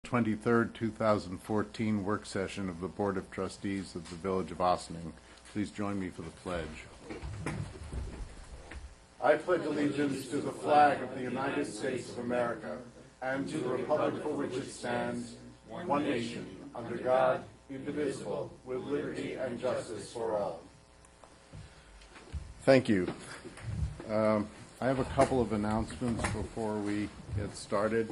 23rd, 2014 work session of the Board of Trustees of the Village of Ossining. Please join me for the pledge. I pledge allegiance to the flag of the United States of America and to the republic for which it stands, one nation, under God, indivisible, with liberty and justice for all. Thank you. I have a couple of announcements before we get started.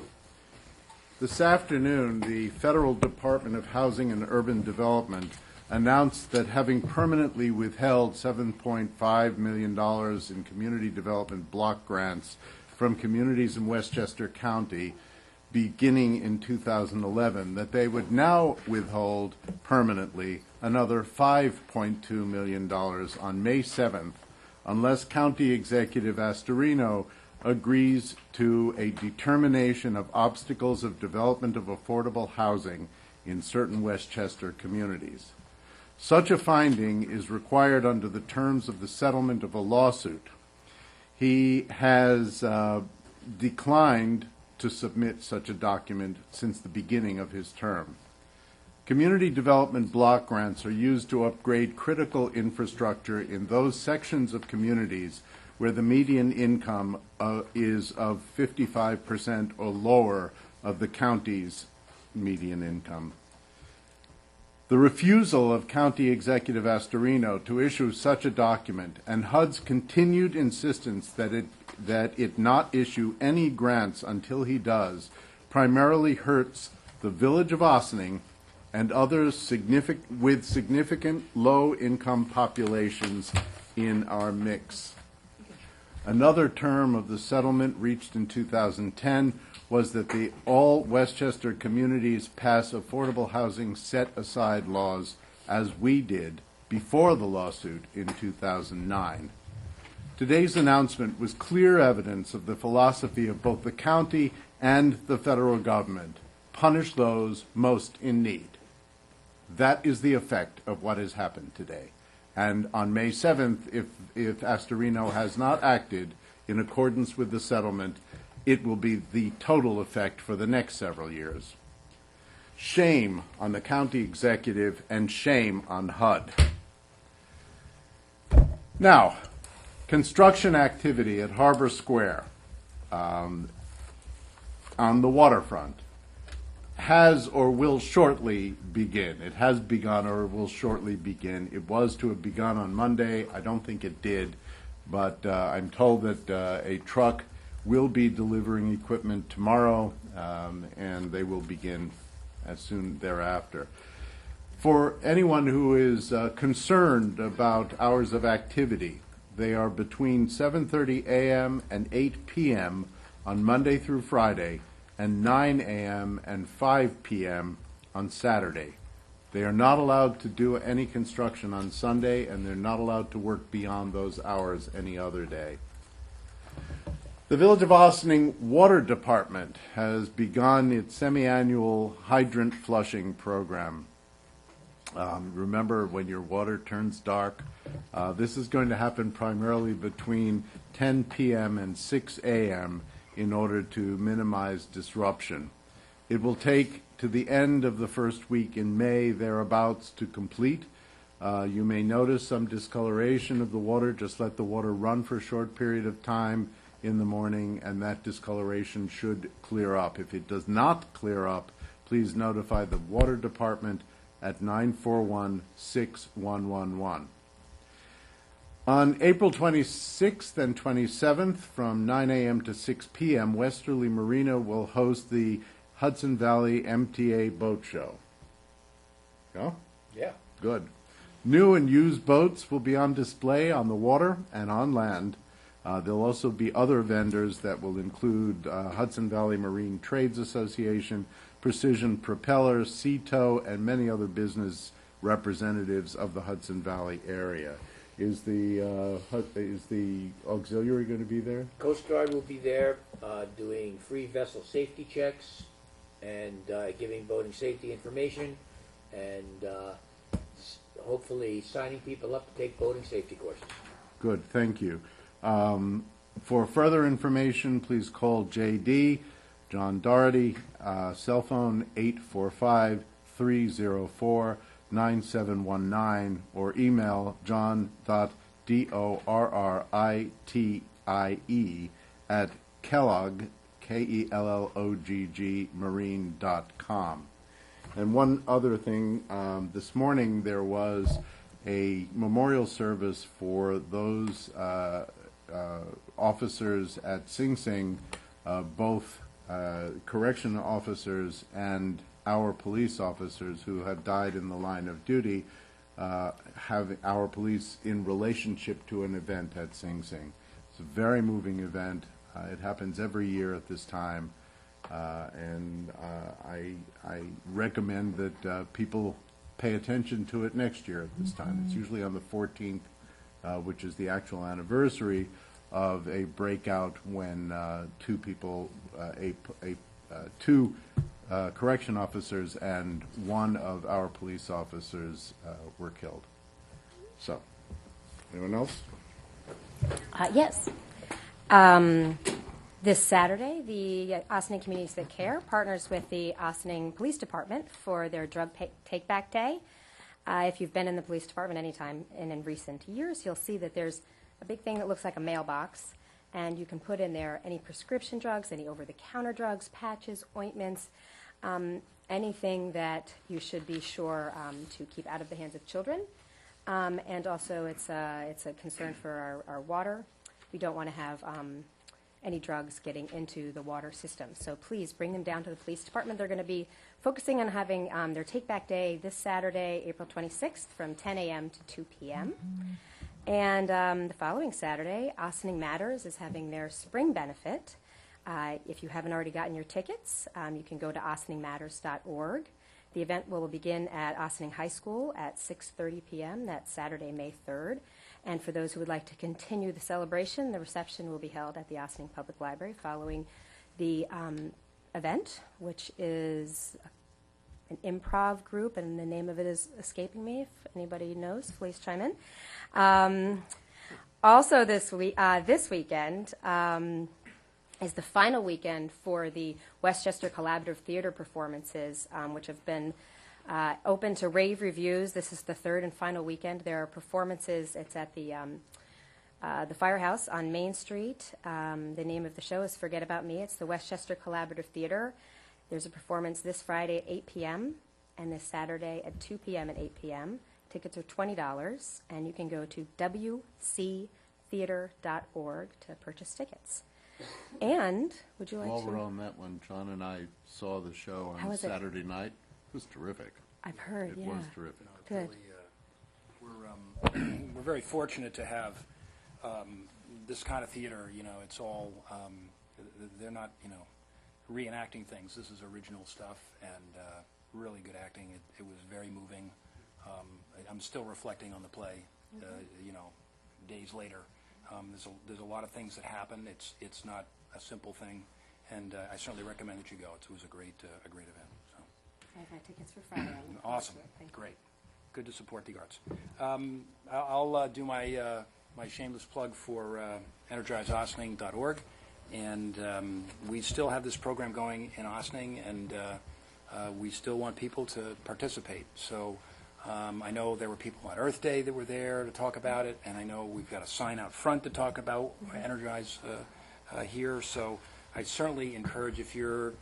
This afternoon, the Federal Department of Housing and Urban Development announced that having permanently withheld $7.5 million in community development block grants from communities in Westchester County beginning in 2011, that they would now withhold permanently another $5.2 million on May 7th unless County Executive Astorino agrees to a determination of obstacles of development of affordable housing in certain Westchester communities. Such a finding is required under the terms of the settlement of a lawsuit. He has declined to submit such a document since the beginning of his term. Community development block grants are used to upgrade critical infrastructure in those sections of communities where the median income is of 55% or lower of the county's median income. The refusal of County Executive Astorino to issue such a document and HUD's continued insistence that it not issue any grants until he does primarily hurts the Village of Ossining and others with significant low-income populations in our mix. Another term of the settlement reached in 2010 was that all Westchester communities pass affordable housing set-aside laws, as we did before the lawsuit in 2009. Today's announcement was clear evidence of the philosophy of both the county and the federal government: punish those most in need. That is the effect of what has happened today. And on May 7th, if Astorino has not acted in accordance with the settlement, it will be the total effect for the next several years. Shame on the county executive and shame on HUD. Now, construction activity at Harbor Square on the waterfront has or will shortly begin. It has begun or will shortly begin. It was to have begun on Monday. I don't think it did, but I'm told that a truck will be delivering equipment tomorrow, and they will begin as soon thereafter. For anyone who is concerned about hours of activity, they are between 7:30 a.m. and 8 p.m. on Monday through Friday, and 9 a.m. and 5 p.m. on Saturday. They are not allowed to do any construction on Sunday, and they're not allowed to work beyond those hours any other day. The Village of Ossining Water Department has begun its semi-annual hydrant flushing program. Remember, when your water turns dark, this is going to happen primarily between 10 p.m. and 6 a.m. in order to minimize disruption. It will take to the end of the first week in May, thereabouts, to complete. You may notice some discoloration of the water. Just let the water run for a short period of time in the morning, and that discoloration should clear up. If it does not clear up, please notify the Water Department at 941-6111. On April 26th and 27th, from 9 a.m. to 6 p.m., Westerly Marina will host the Hudson Valley MTA Boat Show. Go? Yeah. Good. New and used boats will be on display on the water and on land. There'll also be other vendors that will include Hudson Valley Marine Trades Association, Precision Propellers, Sea-Tow, and many other business representatives of the Hudson Valley area. Is the auxiliary going to be there? Coast Guard will be there doing free vessel safety checks and giving boating safety information and hopefully signing people up to take boating safety courses. Good, thank you. For further information, please call J.D. John Doherty, cell phone 845-304-9719, or email john.dorritie at Kellogg, Kellogg, marine.com. And one other thing, this morning there was a memorial service for those officers at Sing Sing, both correction officers and our police officers who have died in the line of duty, having our police in relationship to an event at Sing Sing. It's a very moving event. It happens every year at this time, and I recommend that people pay attention to it next year at this time. It's usually on the 14th, which is the actual anniversary of a breakout when two correction officers and one of our police officers were killed. So, anyone else? Yes. This Saturday, the Ossining Communities That Care partners with the Ossining Police Department for their Drug Take-Back Day. If you've been in the police department anytime in recent years, you'll see that there's a big thing that looks like a mailbox, and you can put in there any prescription drugs, any over-the-counter drugs, patches, ointments, anything that you should be sure to keep out of the hands of children. And also, it's a concern for our water. We don't want to have any drugs getting into the water system. So please bring them down to the police department. They're going to be focusing on having their Take-Back Day this Saturday, April 26th, from 10 a.m. to 2 p.m. And the following Saturday, Ossining Matters is having their spring benefit. If you haven't already gotten your tickets, you can go to ossiningmatters.org. The event will begin at Ossining High School at 6:30 p.m. That's Saturday, May 3rd. And for those who would like to continue the celebration, the reception will be held at the Ossining Public Library following the event, which is an improv group, and the name of it is escaping me. If anybody knows, please chime in. Also this weekend is the final weekend for the Westchester Collaborative Theater performances, which have been open to rave reviews. This is the third and final weekend. There are performances. It's at the Firehouse on Main Street. The name of the show is Forget About Me. It's the Westchester Collaborative Theater. There's a performance this Friday at 8 p.m. and this Saturday at 2 p.m. and 8 p.m. Tickets are $20, and you can go to wctheater.org to purchase tickets. And would you like While to? we're on that one, John and I saw the show How on was it? Saturday night. It was terrific. I've heard, It yeah. was terrific. Good. We're very fortunate to have this kind of theater. You know, it's all they're not reenacting things. This is original stuff and really good acting. It was very moving. I'm still reflecting on the play. Days later, there's a lot of things that happen. It's not a simple thing, and I certainly recommend that you go. It was a great event. So. I've got tickets for Friday. I'm looking Awesome. forward to it. Thank you. Great. Good to support the arts. I'll do my shameless plug for energizeossining.org. And we still have this program going in Ossining, and we still want people to participate. So I know there were people on Earth Day that were there to talk about it, and I know we've got a sign out front to talk about Energize here. So I certainly encourage, if you're,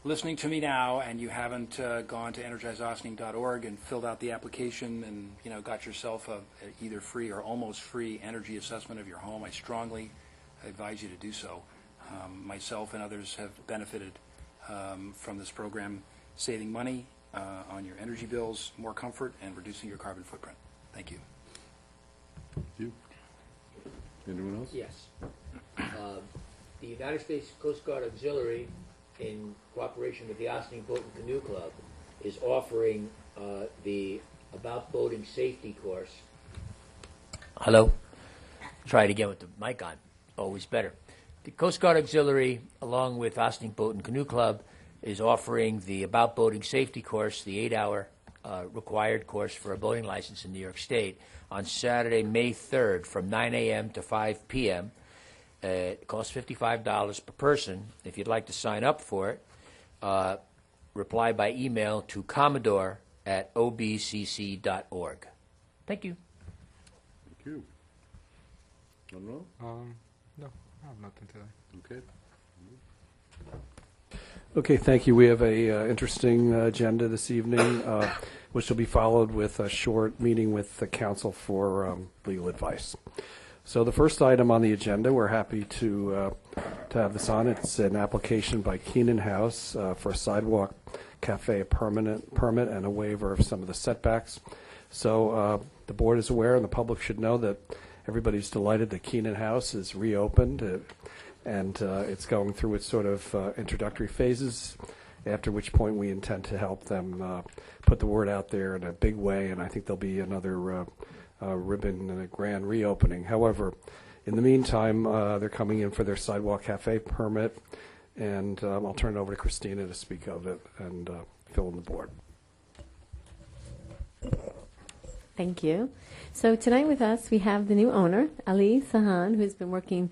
listening to me now and you haven't gone to energizeossining.org and filled out the application and got yourself a either free or almost free energy assessment of your home, I strongly advise you to do so. Myself and others have benefited from this program, saving money on your energy bills, more comfort, and reducing your carbon footprint. Thank you. You? Anyone else? Yes. The United States Coast Guard Auxiliary, in cooperation with the Ossining Boat and Canoe Club, is offering the About Boating Safety course. Hello? Try it again with the mic on. Always better. The Coast Guard Auxiliary, along with Ossining Boat and Canoe Club, is offering the About Boating Safety course, the 8-hour required course for a boating license in New York State, on Saturday, May 3rd from 9 a.m. to 5 p.m. It costs $55 per person. If you'd like to sign up for it, reply by email to commodore@obcc.org. Thank you. Thank you. Monroe? No, I have nothing today. Okay. Okay, thank you. We have a interesting agenda this evening, which will be followed with a short meeting with the council for legal advice. So the first item on the agenda, we're happy to have this on. It's an application by Keenan House for a sidewalk cafe, a permanent permit and a waiver of some of the setbacks. So the board is aware and the public should know that everybody's delighted that Keenan House is reopened. And it's going through its sort of introductory phases, after which point we intend to help them put the word out there in a big way, and I think there'll be another ribbon and a grand reopening. However, in the meantime, they're coming in for their sidewalk cafe permit, and I'll turn it over to Christina to speak of it and fill in the board. Thank you. So tonight with us, we have the new owner, Ali Sahan, who's been working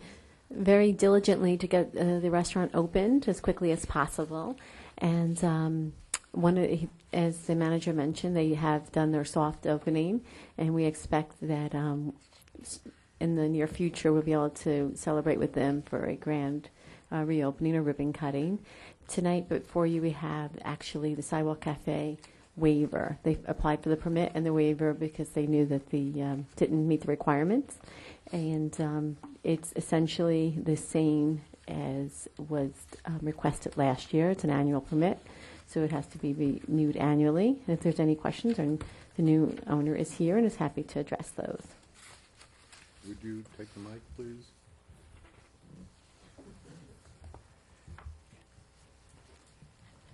very diligently to get the restaurant opened as quickly as possible. And as the manager mentioned, they have done their soft opening, and we expect that in the near future we'll be able to celebrate with them for a grand reopening or ribbon cutting. Tonight before you we have actually the Sidewalk Cafe waiver. They applied for the permit and the waiver because they knew that the didn't meet the requirements. And it's essentially the same as was requested last year. It's an annual permit, so it has to be renewed annually. And if there's any questions, the new owner is here and is happy to address those. Would you take the mic, please?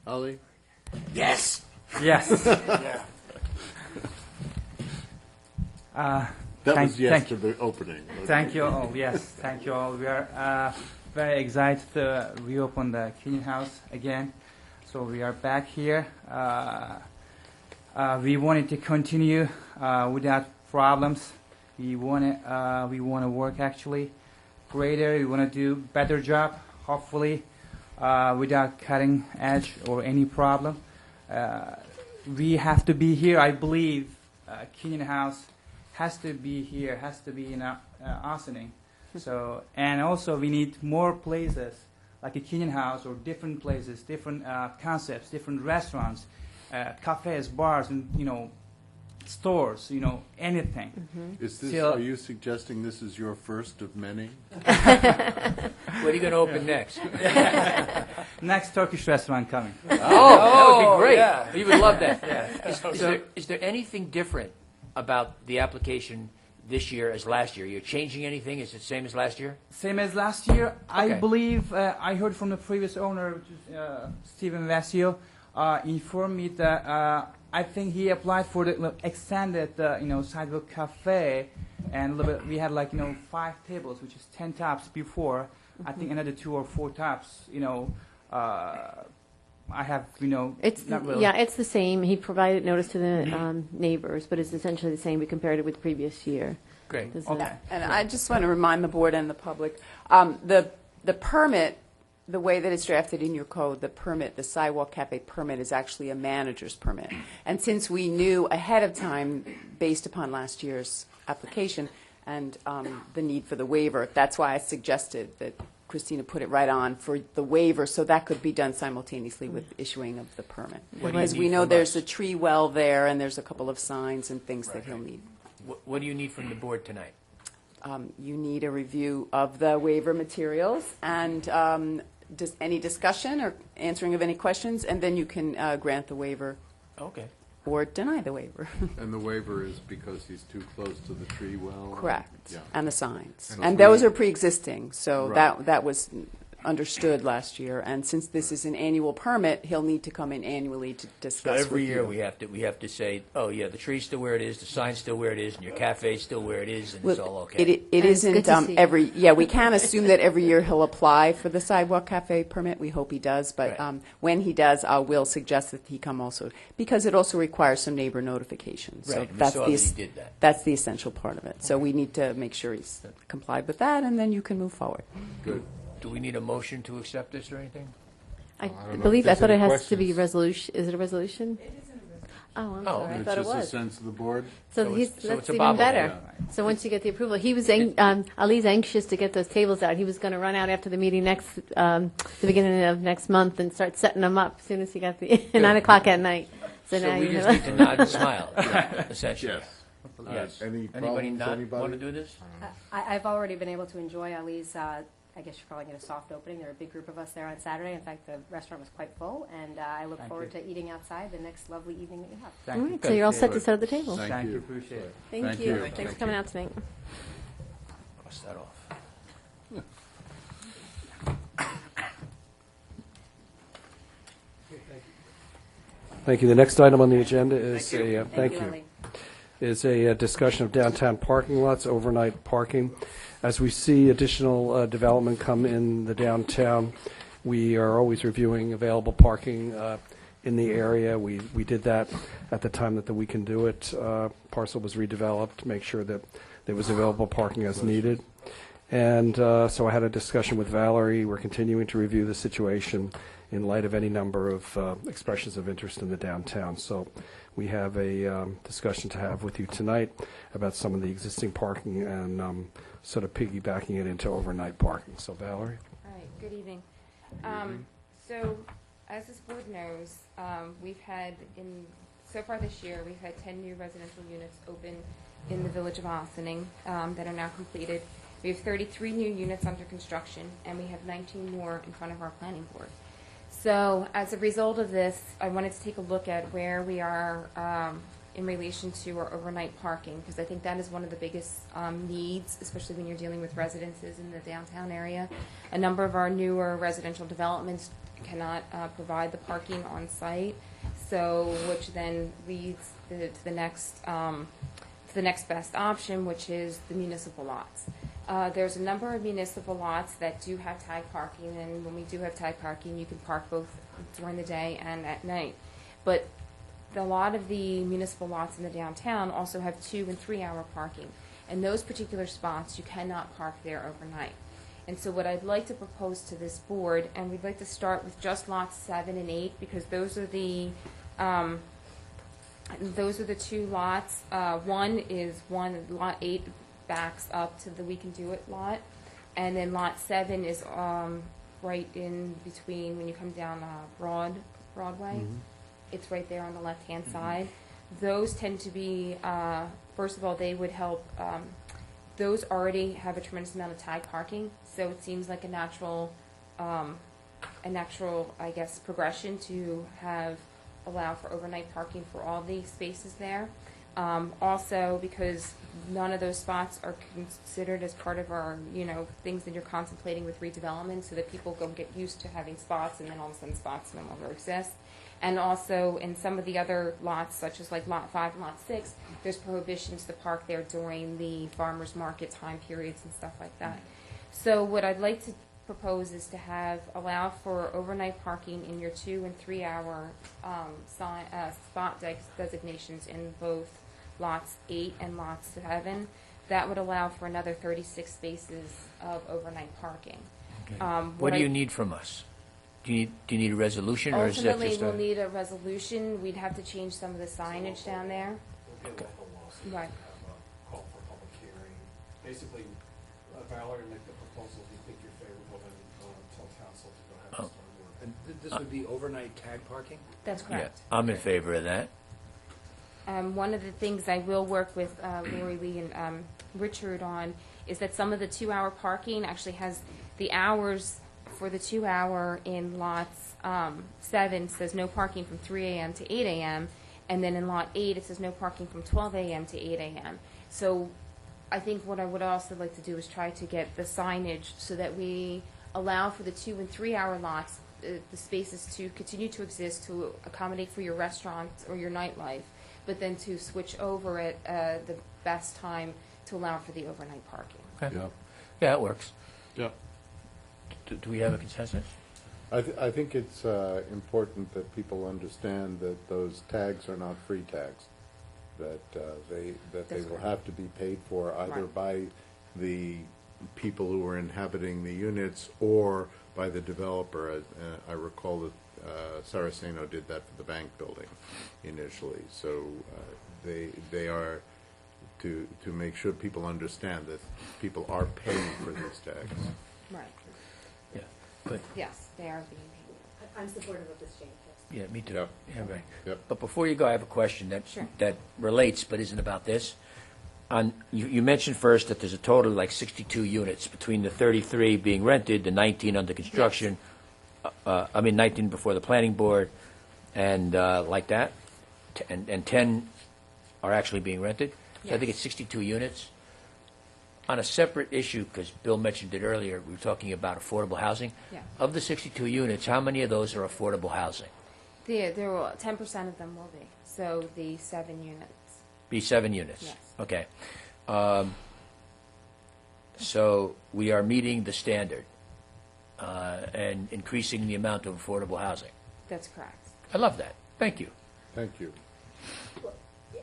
Ali? Yes. Yes. That Thank- was yes thank to the opening. Thank you all. Yes, thank you all. We are very excited to reopen the Keenan House again. So we are back here. We wanted to continue without problems. We want to work actually greater. We want to do better job, hopefully, without cutting edge or any problem. We have to be here. I believe Keenan House has to be here, has to be in Ossining. So, and also we need more places like a Keenan House or different places, different concepts, different restaurants, cafes, bars, and stores, anything. Is this? So- Are you suggesting this is your first of many? What are you going to open next? Next Turkish restaurant coming. Oh, that would be great. yeah. We would love that. Is there anything different about the application this year as last year? You're changing anything? Is it the same as last year? Same as last year. I Okay. believe I heard from the previous owner, which is Stephen Vasio, informed me that I think he applied for the extended, sidewalk cafe, and a little bit, we had 5 tables, which is 10 tops before. I think another 2 or 4 tops. I have, It's not really. yeah, it's the same. He provided notice to the neighbors, but it's essentially the same. We compared it with the previous year. Great. Does Okay. that- And I just want to remind the board and the public, the permit, the way that it's drafted in your code, the permit, the sidewalk cafe permit is actually a manager's permit. And since we knew ahead of time, based upon last year's application and the need for the waiver, that's why I suggested that Christina put it right on for the waiver, so that could be done simultaneously with issuing of the permit. What do you Because need we know from there's us? a tree well there, and there's a couple of signs and things that he'll need. What do you need from the board tonight? You need a review of the waiver materials and any discussion or answering of any questions, and then you can grant the waiver Okay. or deny the waiver. And the waiver is because he's too close to the tree well? Correct. Yeah. And the signs. And And the those sign. are pre-existing, so Right. that was understood last year. And since this is an annual permit, he'll need to come in annually to So discuss every with year you. we have to say, oh yeah, the tree's still where it is, the sign's still where it is, and your cafe's still where it is, and it's all okay. It And it's good isn't to see. yeah, we can't assume that every year he'll apply for the sidewalk cafe permit. We hope he does, but Right. when he does, I will suggest that he come also, because it also requires some neighbor notification. So Right, we that's saw the that he did that. That's the essential part of it. So we need to make sure he's complied with that, and then you can move forward. Good. Do we need a motion to accept this or anything? I don't know believe, if I there's thought it any has to be questions. resolution, is it a resolution? Oh, I'm Oh, sorry, I It's thought it just a was. sense of the board. So So he's, it's- so that's it's a even bobblehead. better. So once you get the approval, he was, Ali's anxious to get those tables out. He was going to run out after the meeting the beginning of next month and start setting them up as soon as he got the, 9 o'clock at night. So now So we you just have. need to nod and smile, essentially. Yes. Yes. Any Anybody problems, not anybody? want to do this? I've already been able to enjoy Ali's, I guess you're calling it a soft opening. There are a big group of us there on Saturday. In fact, the restaurant was quite full, and I look Thank forward you. to eating outside the next lovely evening that you have. Thank All you. right, so you're all set to Good. set up the table. Thank you. Appreciate it. Thank Thank you. you. Thanks Thank for coming out tonight. Cross that off. Thank you. The next item on the agenda is Thank you, thank you. Ali. Is a discussion of downtown parking lots, overnight parking. As we see additional development come in the downtown, we are always reviewing available parking in the area. We did that at the time that the We Can Do It parcel was redeveloped, to make sure that there was available parking as needed. And so I had a discussion with Valerie. We're continuing to review the situation in light of any number of expressions of interest in the downtown. So we have a discussion to have with you tonight about some of the existing parking and sort of piggybacking it into overnight parking. So Valerie? All right, good evening. So, as this board knows, we've had, so far this year, we've had 10 new residential units open in the village of Ossining that are now completed. We have 33 new units under construction, and we have 19 more in front of our planning board. So, as a result of this, I wanted to take a look at where we are in relation to our overnight parking, because I think that is one of the biggest needs, especially when you're dealing with residences in the downtown area. A number of our newer residential developments cannot provide the parking on site, so which then leads to the next best option, which is the municipal lots. There's a number of municipal lots that do have tag parking, and when we do have tag parking, you can park both during the day and at night. But a lot of the municipal lots in the downtown also have 2 and 3 hour parking. And those particular spots, you cannot park there overnight. And so what I'd like to propose to this board, and we'd like to start with just lots 7 and 8, because those are the 2 lots. Lot 8 backs up to the We Can Do It lot, and then lot 7 is right in between when you come down Broadway. It's right there on the left-hand side. Those tend to be, first of all, they would help. Those already have a tremendous amount of tag parking, so it seems like a natural, I guess, progression to allow for overnight parking for all the spaces there. Also, because none of those spots are considered as part of our, things that you're contemplating with redevelopment, so that people go get used to having spots, and then all of a sudden spots no longer exist. And also, in some of the other lots, such as like Lot 5 and Lot 6, there's prohibitions to park there during the farmers market time periods and stuff like that. So what I'd like to propose is to allow for overnight parking in your 2 and 3 hour spot designations in both lots 8 and lot 7. That would allow for another 36 spaces of overnight parking. What do you need from us? Do you need a resolution, or is that Ultimately, just we'll need a resolution. We'd have to change some of the signage down there. Okay. Right. Call for public hearing. Basically, Valerie, make the proposal if you think you're favorable, then tell council to go ahead and start working. And this would be overnight tag parking? That's Yeah, correct. I'm in favor of that. One of the things I will work with Lori Lee and Richard on is that some of the 2 hour parking actually has the hours for the 2 hour in lots 7 says no parking from 3 a.m. to 8 a.m. And then in lot 8 it says no parking from 12 a.m. to 8 a.m. So I think what I would also like to do is try to get the signage so that we allow for the 2 and 3 hour lots, the spaces to continue to exist to accommodate for your restaurant or your nightlife, but then to switch over at the best time to allow for the overnight parking. Okay. Yeah. Yeah, it works. Yeah. Do we have a consensus? I think it's important that people understand that those tags are not free tags, that they That's will correct. have to be paid for either Right. by the people who are inhabiting the units or by the developer. I recall that Saraceno did that for the bank building initially. So they are to make sure people understand that people are paying for these tags. Right. Yeah. Good. Yes, they are being paid. I'm supportive of this change. Yeah, me too. Yep. Yeah, right. Yep. But before you go, I have a question Sure. that relates but isn't about this. You mentioned first that there's a total of like 62 units between the 33 being rented, the 19 under construction, 19 before the planning board, and like that, and 10 are actually being rented. So I think Yes. it's 62 units. On a separate issue, because Bill mentioned it earlier, we were talking about affordable housing. Yeah. Of the 62 units, how many of those are affordable housing? There will, 10% of them will be, so the 7 units. Be 7 units? Yes. Okay. So we are meeting the standard and increasing the amount of affordable housing. That's correct. I love that. Thank you. Thank you.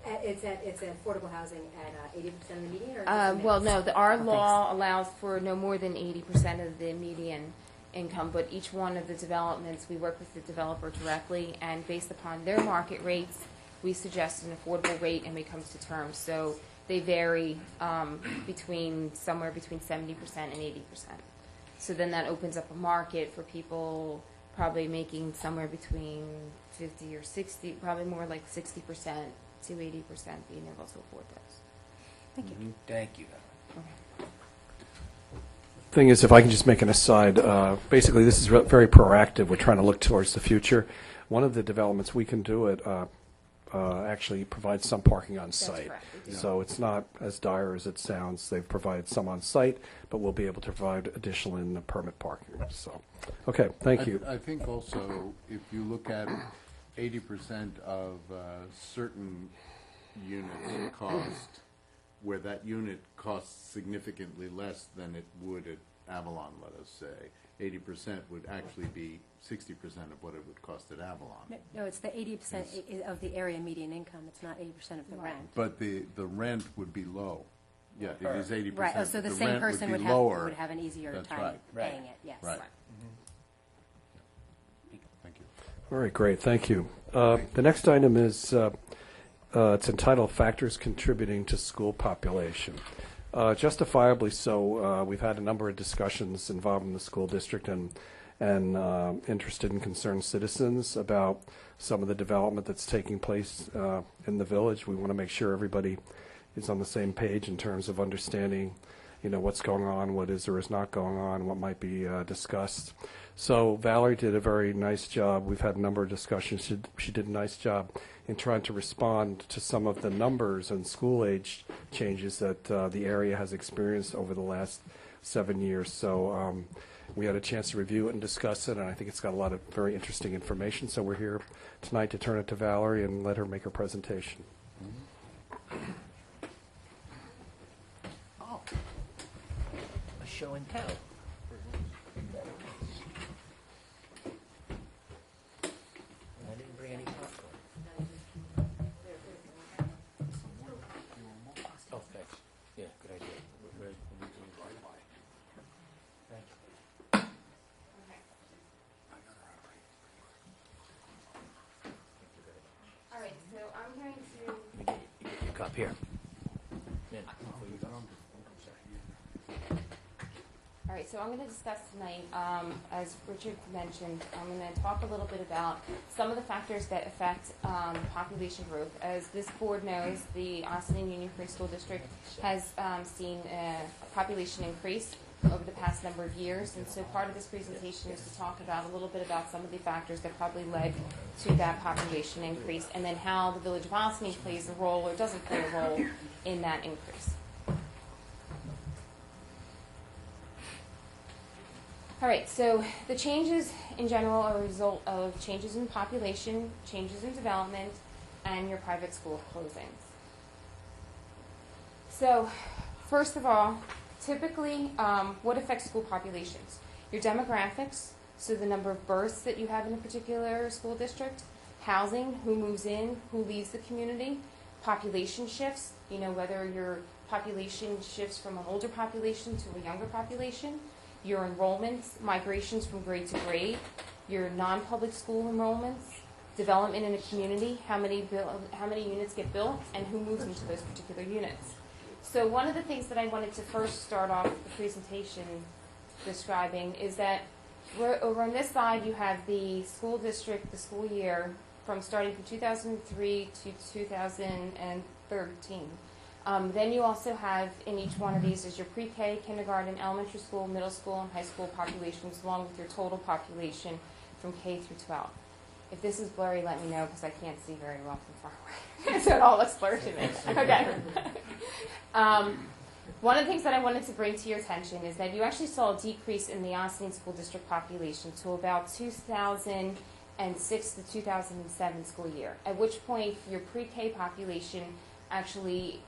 It's affordable housing at 80% of the median, or? Well, no, our Oh, law allows for no more than 80% of the median income, but each one of the developments, we work with the developer directly, and based upon their market rates, we suggest an affordable rate, and we come to terms. So they vary somewhere between 70% and 80%. So then that opens up a market for people probably making somewhere between 50 or 60, probably more like 60% to 80% being able to afford those. Thank you. Thank you. Thing is, if I can just make an aside, basically this is very proactive. We're trying to look towards the future. One of the developments we can do it actually provides some parking on site. correct, we do. So it's not as dire as it sounds. They've provided some on site, but we'll be able to provide additional in the permit parking. So, okay, thank you. I think also, if you look at 80% of certain units cost, where that unit costs significantly less than it would at Avalon, let us say, 80% would actually be 60% of what it would cost at Avalon. No, it's the 80% of the area median income. It's not 80% of the rent. But the rent would be low. Yeah, it is 80%. Right, oh, so the same rent person be would lower. have an easier That's time right. Right. paying it, yes. Right. Thank you. All right, great, thank you. The next item is, it's entitled Factors Contributing to School Population. Justifiably so, we've had a number of discussions involving the school district and interested and concerned citizens about some of the development that's taking place in the village. We want to make sure everybody is on the same page in terms of understanding, what's going on, what is or is not going on, what might be discussed. So Valerie did a very nice job. We've had a number of discussions. She did a nice job in trying to respond to some of the numbers and school age changes that the area has experienced over the last 7 years. So we had a chance to review it and discuss it, and I think it's got a lot of very interesting information. So we're here tonight to turn it to Valerie and let her make her presentation. Oh, a show and tell. I didn't bring any popcorn. Oh, thanks. Yeah, good idea. Thank you. All right, so I'm going to. Let me get your cup here. Yeah, before you go. Sorry. All right, so I'm going to discuss tonight, as Richard mentioned, I'm going to talk a little bit about some of the factors that affect population growth. As this board knows, the Austin Union Free School District has seen a population increase over the past number of years, and so part of this presentation is to talk about a little bit about some of the factors that probably led to that population increase, and then how the Village of Austin plays a role or doesn't play a role in that increase. All right, so the changes in general are a result of changes in population, changes in development, and your private school closings. So, first of all, typically, what affects school populations? Your demographics, so the number of births that you have in a particular school district, housing, who moves in, who leaves the community, population shifts, whether your population shifts from an older population to a younger population, your enrollments, migrations from grade to grade, your non-public school enrollments, development in a community, how many units get built, and who moves into those particular units. So one of the things that I wanted to first start off the presentation describing is that over on this side you have the school district, the school year, from starting from 2003 to 2013. Then you also have in each one of these is your pre-K, kindergarten, elementary school, middle school, and high school populations, along with your total population from K through 12. If this is blurry, let me know because I can't see very well from far away. So it all looks blurry to me. Okay. One of the things that I wanted to bring to your attention is that you actually saw a decrease in the Ossining School District population to about 2006 to 2007 school year, at which point your pre-K population actually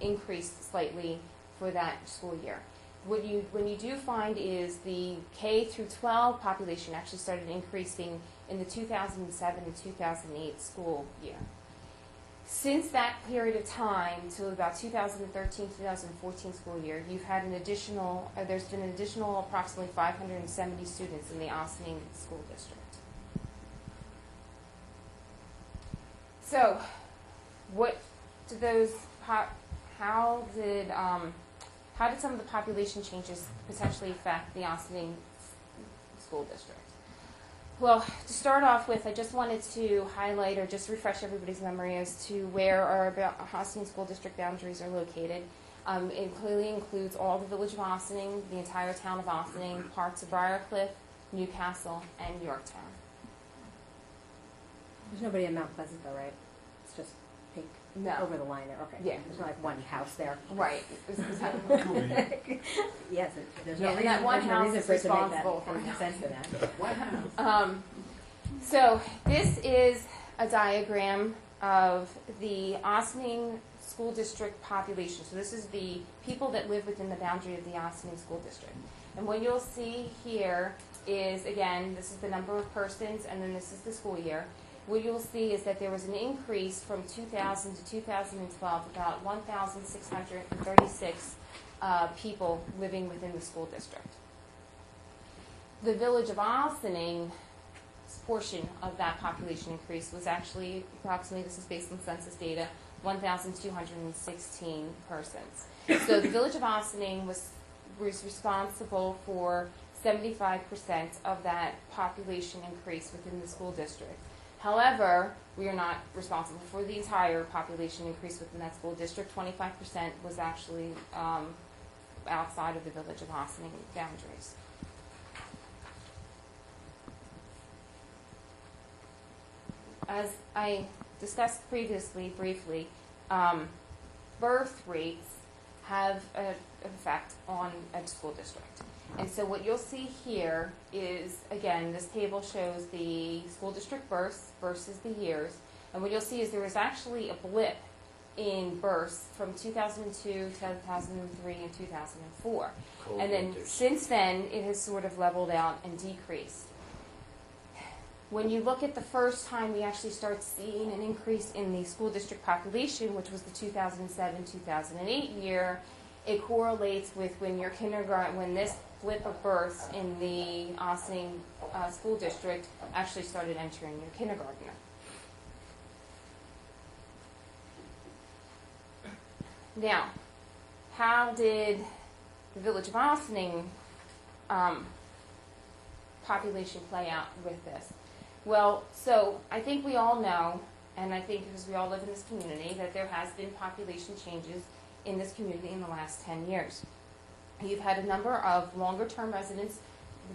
increased slightly for that school year. When you do find is the K through 12 population actually started increasing in the 2007 to 2008 school year. Since that period of time to about 2013-2014 school year, you've had there's been an additional approximately 570 students in the Ossining School District. So, how did some of the population changes potentially affect the Ossining School District? Well, to start off with, I just wanted to highlight or just refresh everybody's memory as to where our Ossining School District boundaries are located. It clearly includes all the village of Ossining, the entire town of Ossining, parts of Briarcliff, Newcastle, and Yorktown. There's nobody in Mount Pleasant though, right? It's just pink No. over the line there. Okay. Yeah. There's not like one house there. Right. Yes, there's no Yeah, and reason, that one there's no house reason is for it to make responsible that for make sense for that. One house. So this is a diagram of the Ossining School District population. So this is the people that live within the boundary of the Ossining School District. And what you'll see here is, again, this is the number of persons, and then this is the school year. What you'll see is that there was an increase from 2000 to 2012, about 1,636 people living within the school district. The village of Ossining portion of that population increase was actually approximately, this is based on census data, 1,216 persons. So the village of Ossining was responsible for 75% of that population increase within the school district. However, we are not responsible for the entire population increase within that school district. 25% was actually outside of the village of Ossining boundaries. As I discussed previously, briefly, birth rates have an effect on a school district. And so what you'll see here is, again, this table shows the school district births versus the years. And what you'll see is there was actually a blip in births from 2002, 2003, and 2004. And then since then, it has sort of leveled out and decreased. When you look at the first time we actually start seeing an increase in the school district population, which was the 2007-2008 year, it correlates with when your kindergarten, when this blip of births in the Ossining school district actually started entering your kindergartner. Now, how did the village of Ossining population play out with this? Well, so I think we all know, and I think because we all live in this community, that there has been population changes in this community in the last 10 years. You've had a number of longer-term residents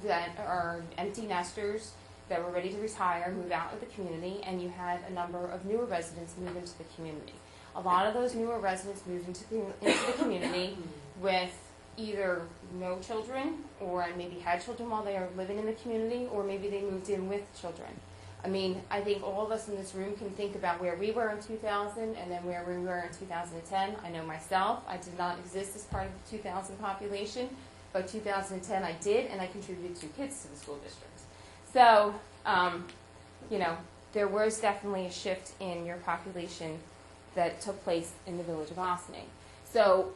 that are empty nesters that were ready to retire, move out of the community, and you had a number of newer residents move into the community. A lot of those newer residents moved into the community with either no children or maybe had children while they are living in the community, or maybe they moved in with children. I mean, I think all of us in this room can think about where we were in 2000 and then where we were in 2010. I know myself, I did not exist as part of the 2000 population. By 2010 I did, and I contributed 2 kids to the school district. So, you know, there was definitely a shift in your population that took place in the village of Ossining. So,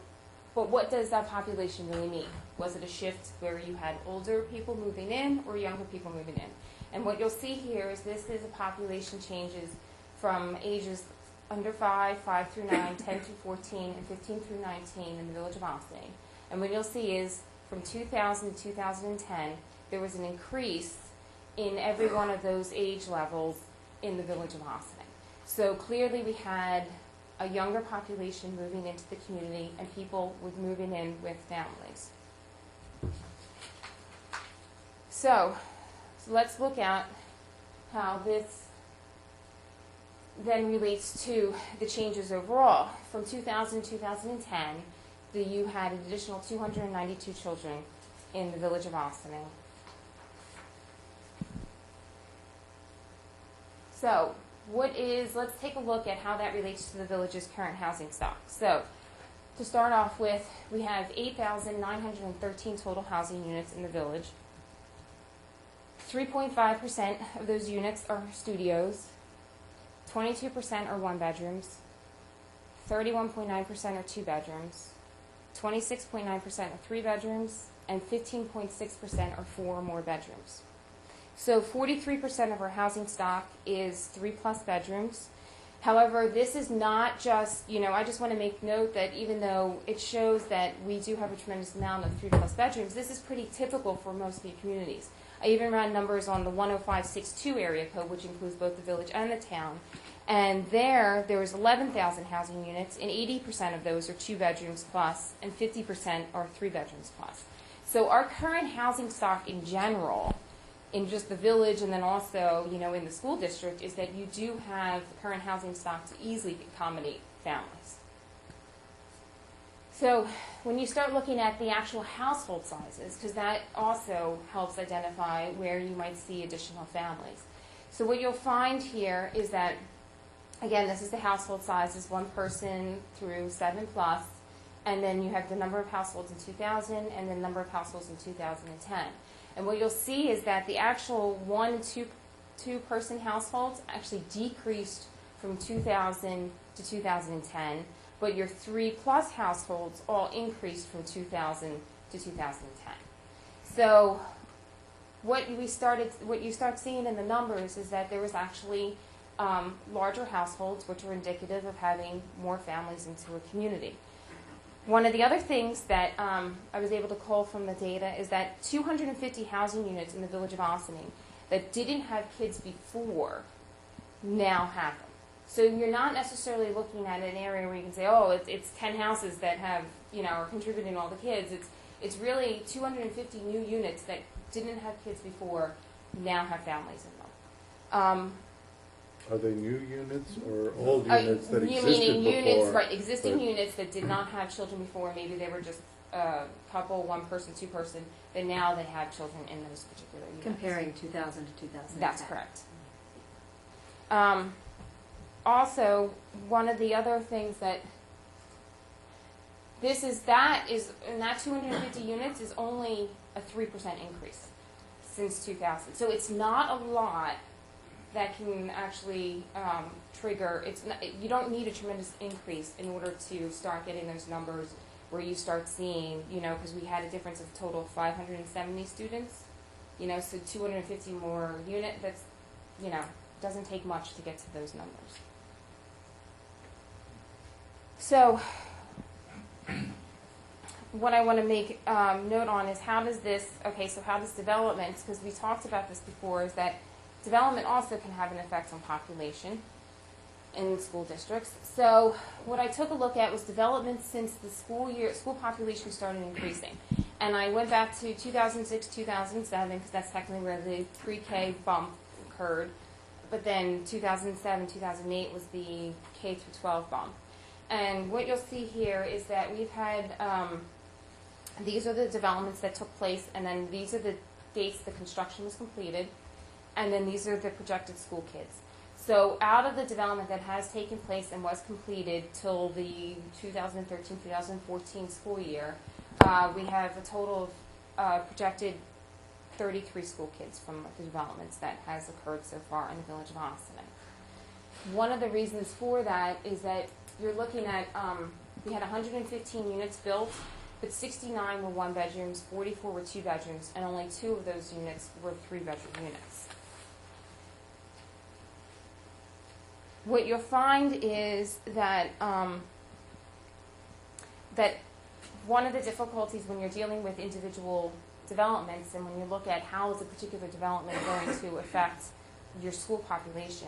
but what does that population really mean? Was it a shift where you had older people moving in or younger people moving in? And what you'll see here is this is a population changes from ages under 5, 5 through 9, 10 through 14, and 15 through 19 in the village of Ossining. And what you'll see is from 2000 to 2010, there was an increase in every one of those age levels in the village of Ossining. So clearly we had a younger population moving into the community, and people were moving in with families. So let's look at how this then relates to the changes overall. From 2000 to 2010, you had an additional 292 children in the village of Ossining. So, let's take a look at how that relates to the village's current housing stock. So, to start off with, we have 8,913 total housing units in the village. 3.5% of those units are studios, 22% are one-bedrooms, 31.9% are two-bedrooms, 26.9% are three-bedrooms, and 15.6% are 4 or more bedrooms. So 43% of our housing stock is 3+ bedrooms. However, this is not just, I just want to make note that even though it shows that we do have a tremendous amount of 3+ bedrooms, this is pretty typical for most of the communities. I even ran numbers on the 10562 area code, which includes both the village and the town. And there was 11,000 housing units, and 80% of those are 2 bedrooms plus, and 50% are 3 bedrooms plus. So our current housing stock in general, in just the village and then also, in the school district, is that you do have the current housing stock to easily accommodate families. So when you start looking at the actual household sizes, because that also helps identify where you might see additional families. So what you'll find here is that, again, this is the household sizes, 1 person through 7+, and then you have the number of households in 2000 and the number of households in 2010. And what you'll see is that the actual 1 and 2 person households actually decreased from 2000 to 2010, but your 3+ households all increased from 2000 to 2010. So what you start seeing in the numbers is that there was actually larger households, which are indicative of having more families into a community. One of the other things that I was able to cull from the data is that 250 housing units in the village of Ossining that didn't have kids before now have them. So you're not necessarily looking at an area where you can say, oh, it's 10 houses that have, are contributing all the kids. It's really 250 new units that didn't have kids before now have families in them. Are they new units or old units that existed meaning before? Units, right, existing units that did not have children before. Maybe they were just a couple, 1 person, 2 person, but now they have children in those particular units. Comparing 2000 to 2010. That's correct. Also, one of the other things that and that 250 units is only a 3% increase since 2000. So it's not a lot that can actually trigger. You don't need a tremendous increase in order to start getting those numbers where you start seeing, because we had a difference of a total of 570 students, so 250 more unit. That's, doesn't take much to get to those numbers. So what I want to make note on is how does development, because we talked about this before, is that development also can have an effect on population in school districts. So what I took a look at was development since the school population started increasing. And I went back to 2006, 2007, because that's technically where the pre-K bump occurred. But then 2007, 2008 was the K through 12 bump. And what you'll see here is that we've had These are the developments that took place, and then these are the dates the construction was completed, and then these are the projected school kids. So out of the development that has taken place and was completed till the 2013-2014 school year, we have a total of projected 33 school kids from the developments that has occurred so far in the village of Ossining. One of the reasons for that is that you're looking at, we had 115 units built, but 69 were one bedrooms, 44 were two bedrooms, and only 2 of those units were 3-bedroom units. What you'll find is that that one of the difficulties when you're dealing with individual developments and when you look at how is a particular development going to affect your school population.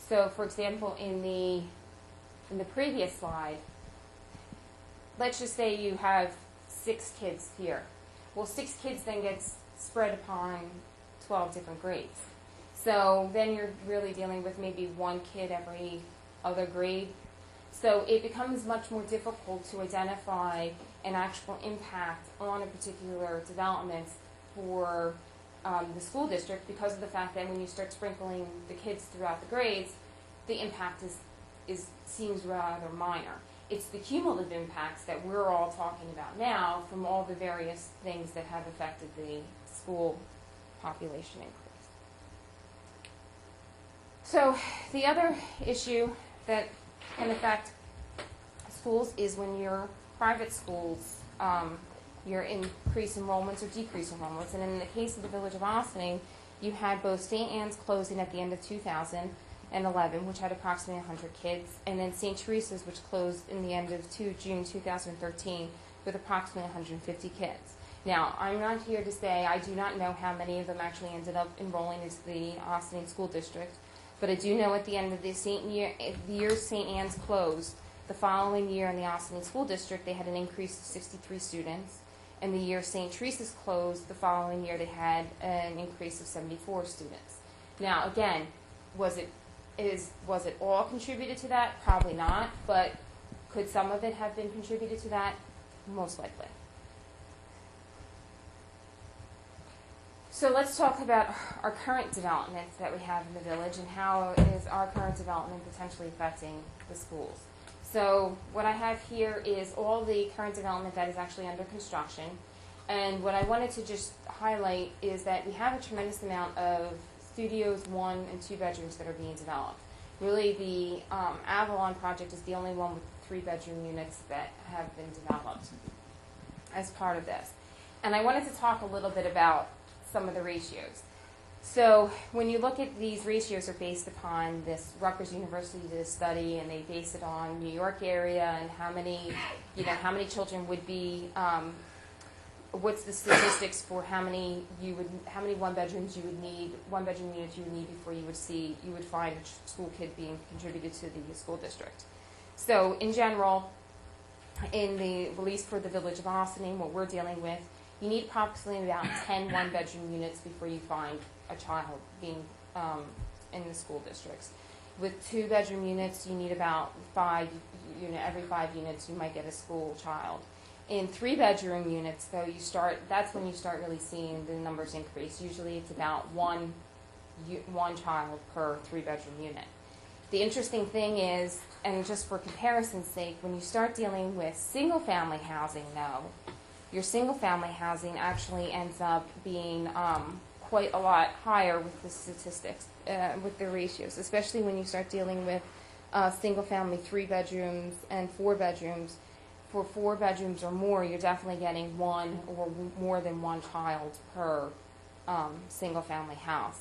So, for example, in the previous slide, let's just say you have 6 kids here. Well, 6 kids then gets spread upon 12 different grades. So then you're really dealing with maybe 1 kid every other grade. So it becomes much more difficult to identify an actual impact on a particular development for the school district because of the fact that when you start sprinkling the kids throughout the grades, the impact seems rather minor. It's the cumulative impacts that we're all talking about now from all the various things that have affected the school population increase. So the other issue that can affect schools is when your private schools, your increase enrollments or decrease enrollments. And in the case of the village of Ossining, you had both St. Anne's closing at the end of 2011, which had approximately 100 kids, and then St. Teresa's, which closed in the end of June 2013 with approximately 150 kids. Now, I'm not here to say I do not know how many of them actually ended up enrolling into the Ossining School District, but I do know at the end of the year St. Anne's closed, the following year in the Ossining School District, they had an increase of 63 students. And the year St. Teresa's closed, the following year they had an increase of 74 students. Now, again, was it all contributed to that? Probably not, but could some of it have been contributed to that? Most likely. So let's talk about our current development that we have in the village and how is our current development potentially affecting the schools. So what I have here is all the current development that is actually under construction. And what I wanted to just highlight is that we have a tremendous amount of studios, 1 and 2 bedrooms that are being developed. Really, the Avalon project is the only one with 3-bedroom units that have been developed as part of this. And I wanted to talk a little bit about some of the ratios. So when you look at these ratios are based upon this Rutgers University did a study, and they base it on New York area and how many children would be. What's the statistics for how many 1-bedroom units you would need before you would find a school kid being contributed to the school district. So in general, in the release for the village of Ossining, what we're dealing with, you need approximately about 10 1-bedroom units before you find a child being in the school districts. With 2-bedroom units, you need about 5. Every 5 units, you might get a school child. In 3-bedroom units, though, that's when you start really seeing the numbers increase. Usually, it's about one child per 3-bedroom unit. The interesting thing is, and just for comparison's sake, when you start dealing with single-family housing, though, your single-family housing actually ends up being quite a lot higher with the statistics, with the ratios, especially when you start dealing with single-family 3 bedrooms and 4 bedrooms. For 4 bedrooms or more, you're definitely getting 1 or more than 1 child per single-family house.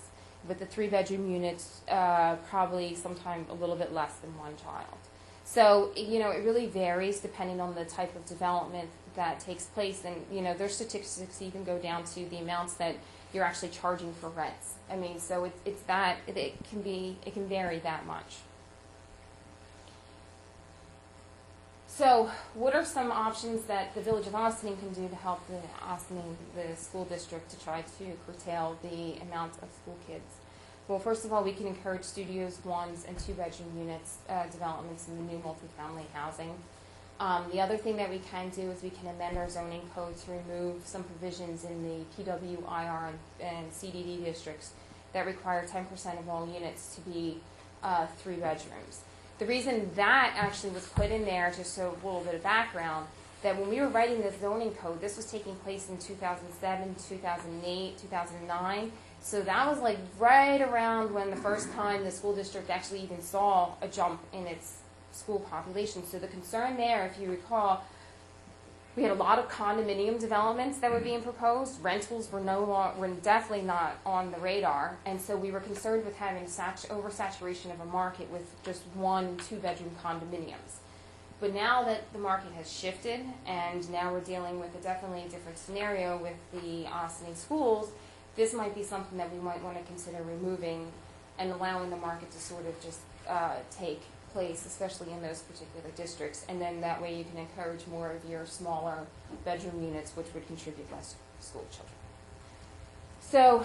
With the 3-bedroom units, probably sometimes a little bit less than 1 child. So, it really varies depending on the type of development that takes place. And, their statistics even go down to the amounts that you're actually charging for rents. I mean, so it can vary that much. So, what are some options that the village of Ossining can do to help the school district to try to curtail the amount of school kids? Well, first of all, we can encourage studios, 1 and 2-bedroom units developments in the new multifamily housing. The other thing that we can do is we can amend our zoning code to remove some provisions in the PWIR and CDD districts that require 10% of all units to be 3 bedrooms. The reason that actually was put in there, just so a little bit of background, that when we were writing the zoning code, this was taking place in 2007, 2008, 2009. So that was like right around when the first time the school district actually even saw a jump in its school population. So the concern there, if you recall, we had a lot of condominium developments that were being proposed. Rentals were were definitely not on the radar, and so we were concerned with having oversaturation of a market with just 1 and 2 bedroom condominiums. But now that the market has shifted, and now we're dealing with definitely a different scenario with the Ossining schools, this might be something that we might want to consider removing and allowing the market to sort of just take place, especially in those particular districts. And then that way you can encourage more of your smaller bedroom units, which would contribute less school children. So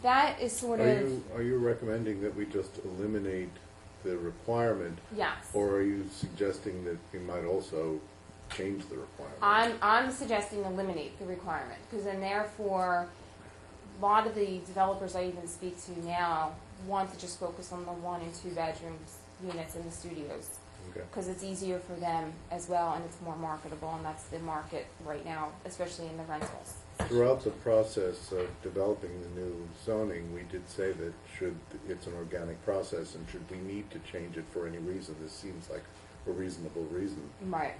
that is sort of... Are you recommending that we just eliminate the requirement? Yes. Or are you suggesting that we might also change the requirement? I'm suggesting eliminate the requirement, because then therefore a lot of the developers I even speak to now want to just focus on the 1 and 2 bedrooms units in the studios, because it's easier for them as well, and it's more marketable, and that's the market right now, especially in the rentals. Throughout the process of developing the new zoning, we did say that it's an organic process, and should we need to change it for any reason, this seems like a reasonable reason, Right.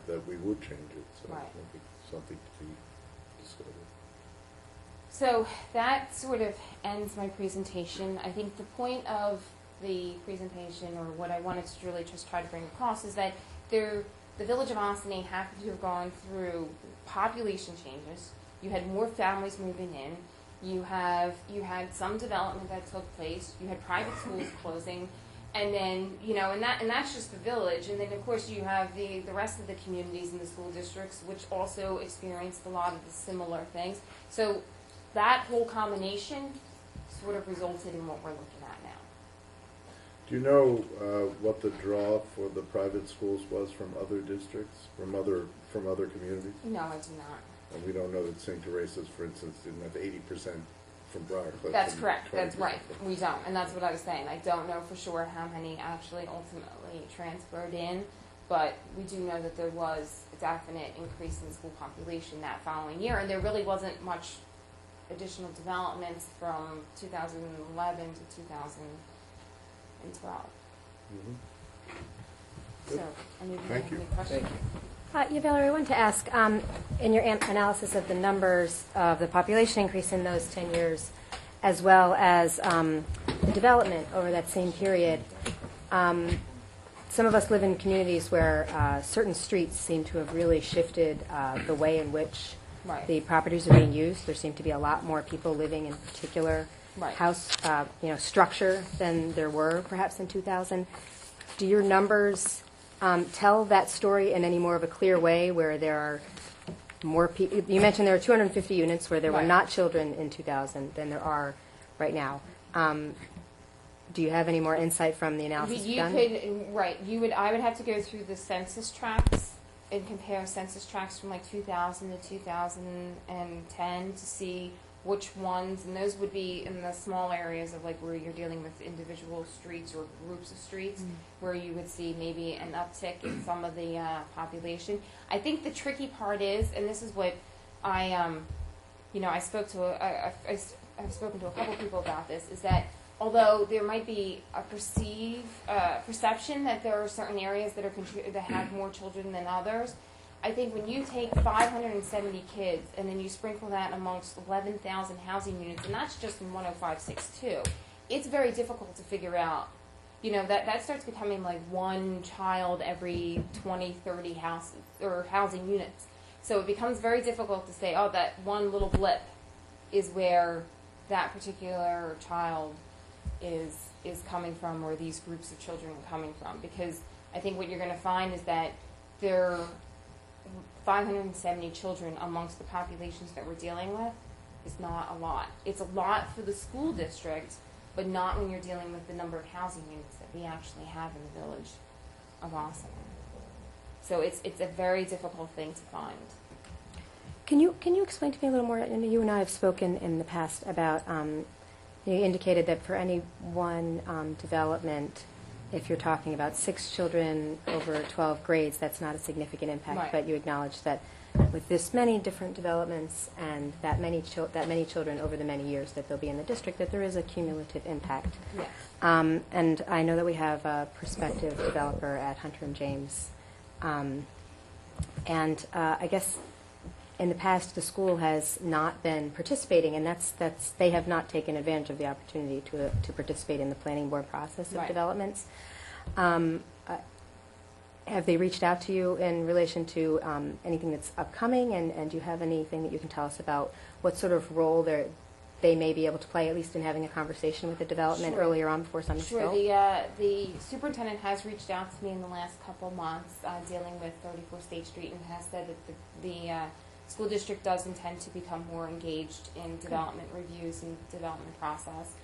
that we would change it. So Right. maybe something to be discussed. So that sort of ends my presentation. I think the point of the presentation, or what I wanted to really just try to bring across, is that the village of Ossining happened to have gone through population changes. You had more families moving in. You had some development that took place. You had private schools closing, and then and that's just the village. And then of course you have the rest of the communities in the school districts, which also experienced a lot of the similar things. So that whole combination sort of resulted in what we're looking at now. Do you know what the draw for the private schools was from other districts, from other communities? No, I do not. And we don't know that St. Teresa's, for instance, didn't have 80% from Briarcliff. That's and correct. That's 20% right. from- We don't, and that's what I was saying. I don't know for sure how many actually ultimately transferred in, but we do know that there was a definite increase in the school population that following year, and there really wasn't much additional developments from 2011 to 2012. Mhm. So, any of you Thank have you. any questions? Yeah, Valerie, I wanted to ask, in your analysis of the numbers of the population increase in those 10 years, as well as the development over that same period, some of us live in communities where certain streets seem to have really shifted the way in which Right. the properties are being used. There seem to be a lot more people living in particular Right. house, structure than there were perhaps in 2000. Do your numbers tell that story in any more of a clear way, where there are more people? You mentioned there are 250 units where there were Right. not children in 2000 than there are right now. Do you have any more insight from the analysis You done? could, right, I would have to go through the census tracts and compare census tracts from like 2000 to 2010 to see which ones, and those would be in the small areas of like where you're dealing with individual streets or groups of streets, where you would see maybe an uptick in some of the population. I think the tricky part is, and this is what I've spoken to a couple people about this, is that although there might be a perception that there are certain areas that that have more children than others, I think when you take 570 kids and then you sprinkle that amongst 11,000 housing units, and that's just in 10562, it's very difficult to figure out. That starts becoming like one child every 20, 30 houses or housing units. So it becomes very difficult to say, oh, that one little blip is where that particular child is coming from, or these groups of children are coming from, because I think what you're going to find is that there are 570 children amongst the populations that we're dealing with is not a lot. It's a lot for the school district, but not when you're dealing with the number of housing units that we actually have in the village of Ossining. So it's a very difficult thing to find. Can you explain to me a little more? And you and I have spoken in the past about, you indicated that for any one development, if you're talking about 6 children over 12 grades, that's not a significant impact. Right. But you acknowledge that with this many different developments and that many children over the many years that they'll be in the district, that there is a cumulative impact. Yes. And I know that we have a prospective developer at Hunter and James. I guess in the past, the school has not been participating, and they have not taken advantage of the opportunity to participate in the planning board process of Right. developments. Have they reached out to you in relation to anything that's upcoming, and do you have anything that you can tell us about what sort of role they may be able to play, at least in having a conversation with the development Sure. earlier on before something's Sure. built? The superintendent has reached out to me in the last couple months dealing with 34 State Street and has said that the school district does intend to become more engaged in development reviews and development process.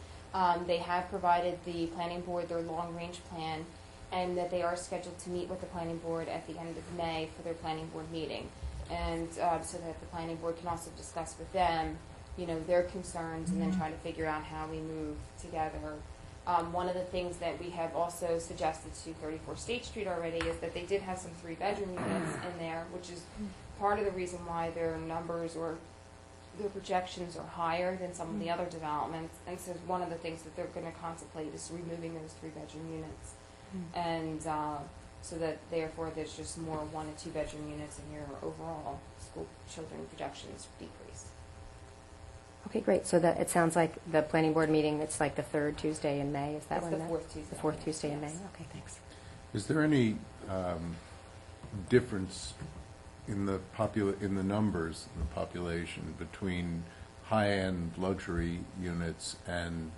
They have provided the planning board their long-range plan, and that they are scheduled to meet with the planning board at the end of May for their planning board meeting. And so that the planning board can also discuss with them, their concerns, and then try to figure out how we move together. One of the things that we have also suggested to 34 State Street already is that they did have some 3-bedroom units in there, which is part of the reason why their numbers or their projections are higher than some of the other developments. And so one of the things that they're going to contemplate is removing those 3-bedroom units. And so that therefore there's just more 1- and 2-bedroom units, and your overall school children projections decrease. Okay, great. So that it sounds like the planning board meeting, it's like the 3rd Tuesday in May. Is that It's when the that? 4th Tuesday. The 4th Tuesday in May. Yes. Okay, thanks. Is there any difference in the numbers in the population between high-end luxury units and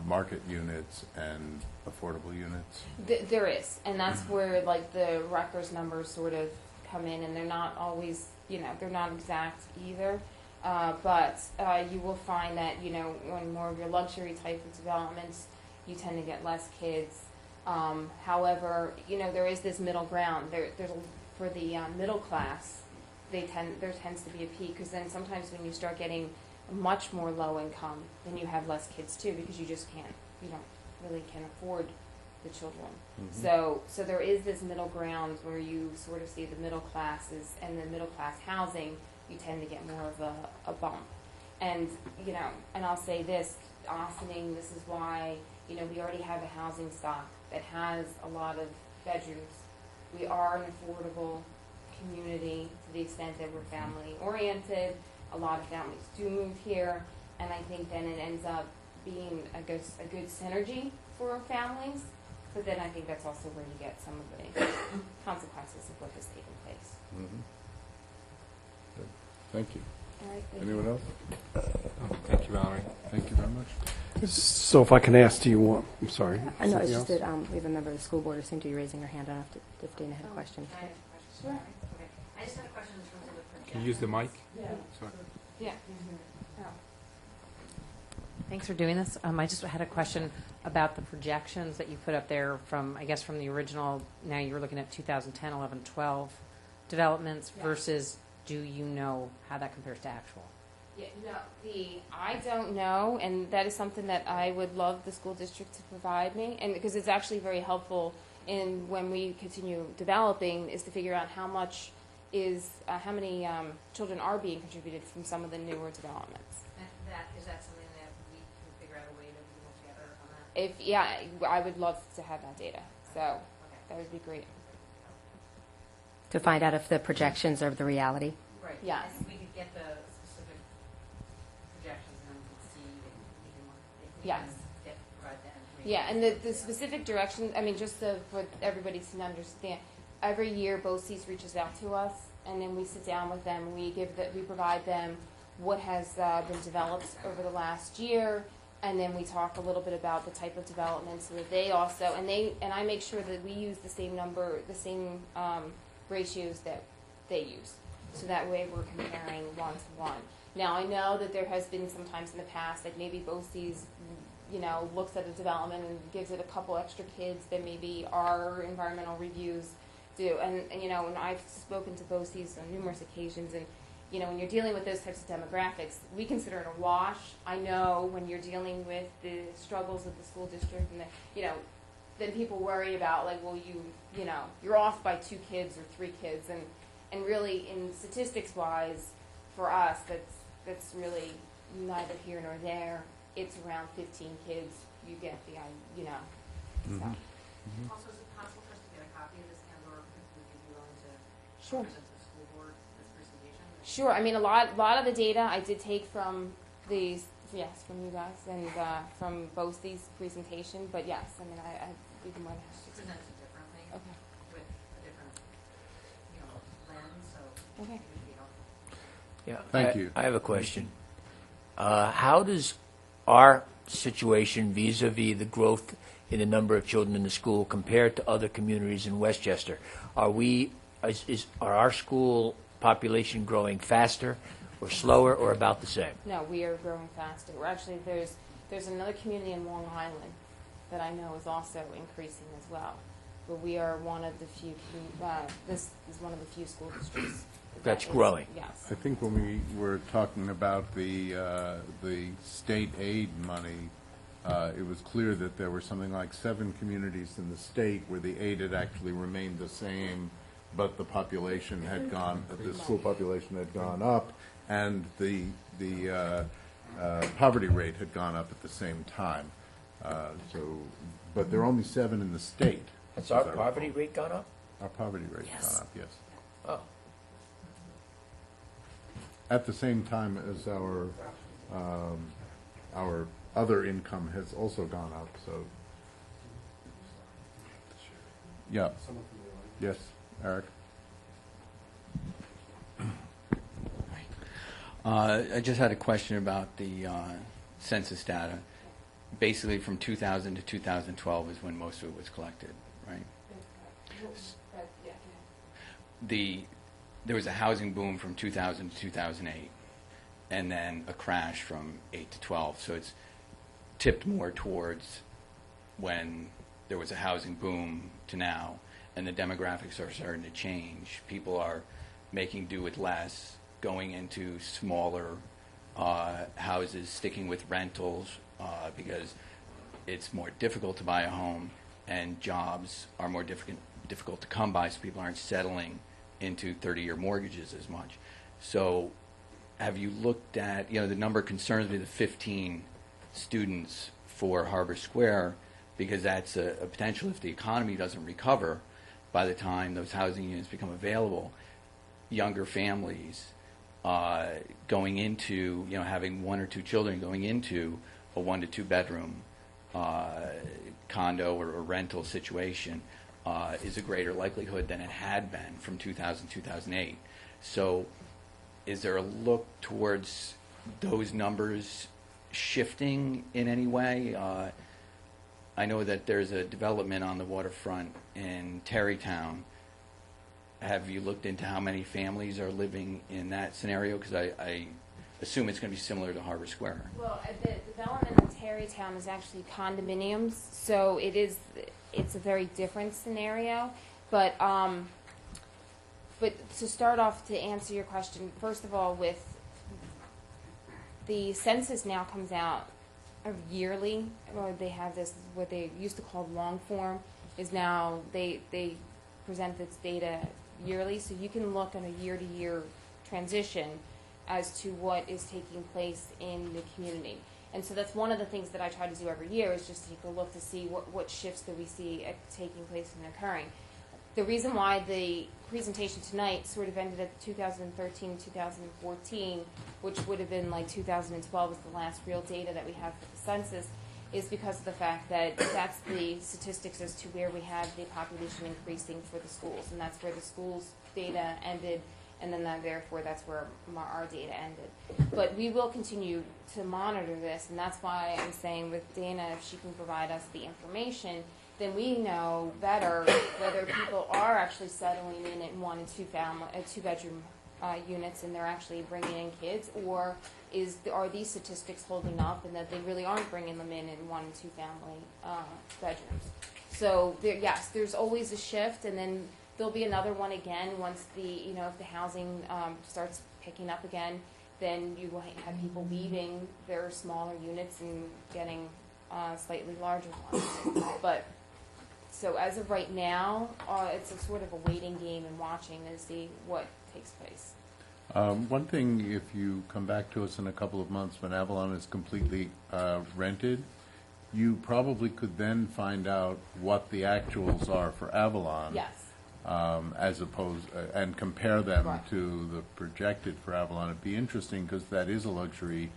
market units and affordable units? There is, and that's where the Rutgers numbers sort of come in, and they're not always, they're not exact either. But you will find that, on more of your luxury type of developments, you tend to get less kids. However, there is this middle ground. For the middle class, there tends to be a peak, because then sometimes when you start getting much more low income, then you have less kids too, because you just can't afford the children. Mm-hmm. So there is this middle ground where you sort of see the middle classes and the middle class housing. You tend to get more of a bump. And, and I'll say this, Ossining, this is why, we already have a housing stock that has a lot of bedrooms. We are an affordable community to the extent that we're family oriented. A lot of families do move here, and I think then it ends up being a good synergy for families. But then I think that's also where you get some of the consequences of what has taken place. Mm-hmm. Good. Thank you. All right, thank you. Anyone else? Thank you, Valerie. Thank you very much. So if I can ask, do you want, I'm sorry. I know, it's something just else? that we have a member of the school board who seemed to be raising her hand. I don't know if Dana had a question. Can I ask a question? Sorry. Okay. I just had a question in terms of the projections. Can you use the mic? Yeah. Sorry. Yeah. Thanks for doing this. I just had a question about the projections that you put up there from, I guess, from the original, now you're looking at 2010, 11, 12 developments versus, do you know how that compares to actual? Yeah, no, I don't know, and that is something that I would love the school district to provide me, and because it's actually very helpful in when we continue developing, is to figure out how much is, how many children are being contributed from some of the newer developments. Is that something that we can figure out a way to pull together on that? I would love to have that data, so that would be great. To find out if the projections are the reality. Right. Yes. And we could get the specific projections and then we could see if we can Yes. provide that information. Yeah, and the specific direction, I mean, just for everybody to understand, every year BOCES reaches out to us, and then we sit down with them, we provide them what has been developed over the last year, and then we talk a little bit about the type of development so that they also, and I make sure that we use the same ratios that they use. So that way we're comparing 1 to 1. Now I know that there has been some times in the past that maybe BOCES, looks at a development and gives it a couple extra kids that maybe our environmental reviews do. And you know, and I've spoken to BOCES on numerous occasions, and you know, when you're dealing with those types of demographics, we consider it a wash. I know when you're dealing with the struggles of the school district, and you know, then people worry about like, well, you know, you're off by 2 kids or 3 kids, and really, in statistics wise, for us, that's really neither here nor there. It's around 15 kids. You get the, you know. Mhm. So. Also, is it possible for us to get a copy of this, and/or if we could be willing to Sure. present to the school board this presentation? Sure. I mean, a lot of the data I did take from these, yes, from you guys and from both these presentation. But yes, I mean, I'd be more than happy to. Present it differently Okay. with a different, you know, lens, so Okay. it would be helpful. Yeah. Thank you. I have a question. How does our situation vis-a-vis the growth in the number of children in the school compared to other communities in Westchester? Are our school population growing faster or slower or about the same? No, we are growing faster. We're actually there's another community in Long Island that I know is also increasing as well. But we are one of the few. This is one of the few school districts That's that is- growing. Yes. I think when we were talking about the state aid money, it was clear that there were something like 7 communities in the state where the aid had actually remained the same, but the population had the school population had gone up, and the poverty rate had gone up at the same time. But there are only 7 in the state. Has our as I recall. poverty rate gone up? Our poverty rate has gone up, yes. Oh. At the same time as our other income has also gone up, so. Yeah. Yes, Eric? I just had a question about the census data. Basically, from 2000 to 2012 is when most of it was collected, right? There was a housing boom from 2000 to 2008, and then a crash from 8 to 12. So it's tipped more towards when there was a housing boom to now, and the demographics are starting to change. People are making do with less, going into smaller houses, sticking with rentals because it's more difficult to buy a home, and jobs are more difficult to come by, so people aren't settling into 30-year mortgages as much. So have you looked at, the number concerns me, the 15 students for Harbor Square, because that's a potential if the economy doesn't recover by the time those housing units become available. Younger families going into, having 1 or 2 children going into a 1 to 2 bedroom condo or rental situation is a greater likelihood than it had been from 2000 2008. So is there a look towards those numbers shifting in any way? I know that there's a development on the waterfront in Terrytown. Have you looked into how many families are living in that scenario? Because I assume it's going to be similar to Harbor Square. Well, the development in Terrytown is actually condominiums, so it's a very different scenario. But to start off, to answer your question, first of all, with the census now comes out yearly, or they have this, what they used to call long form, is now they present this data yearly, so you can look on a year-to-year transition as to what is taking place in the community. And so that's one of the things that I try to do every year, is just take a look to see what shifts that we see taking place and occurring. The reason why the presentation tonight sort of ended at 2013, 2014, which would have been like 2012 is the last real data that we have for the census, is because of the fact that that's the statistics as to where we have the population increasing for the schools, and that's where the schools' data ended, and then therefore that's where our data ended. But we will continue to monitor this, and that's why I'm saying with Dana, if she can provide us the information, then we know better whether people are actually settling in 1 and 2 2-bedroom units, and they're actually bringing in kids, or are these statistics holding up, and that they really aren't bringing them in 1 and 2 family bedrooms. So yes, there's always a shift, and then there'll be another one again once if the housing starts picking up again. Then you will have people leaving their smaller units and getting slightly larger ones. But so as of right now, it's a sort of a waiting game and watching to see what takes place. One thing, if you come back to us in a couple of months when Avalon is completely rented, you probably could then find out what the actuals are for Avalon. Yes. As opposed, and compare them Right. to the projected for Avalon. It'd be interesting because that is a luxury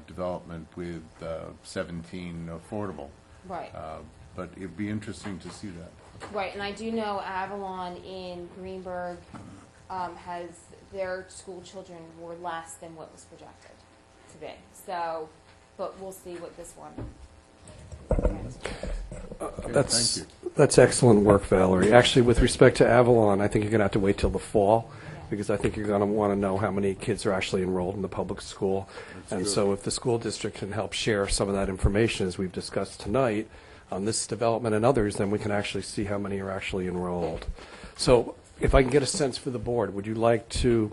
development with 17 affordable. Right. But it'd be interesting to see that. Right, and I do know Avalon in Greenberg has their school children were less than what was projected to be. So, but we'll see what this one. That's thank you. that's excellent work, Valerie. Actually, with respect to Avalon, I think you're going to have to wait till the fall, because I think you're going to want to know how many kids are actually enrolled in the public school. And so if the school district can help share some of that information, as we've discussed tonight, on this development and others, then we can actually see how many are actually enrolled. So if I can get a sense for the board, would you like to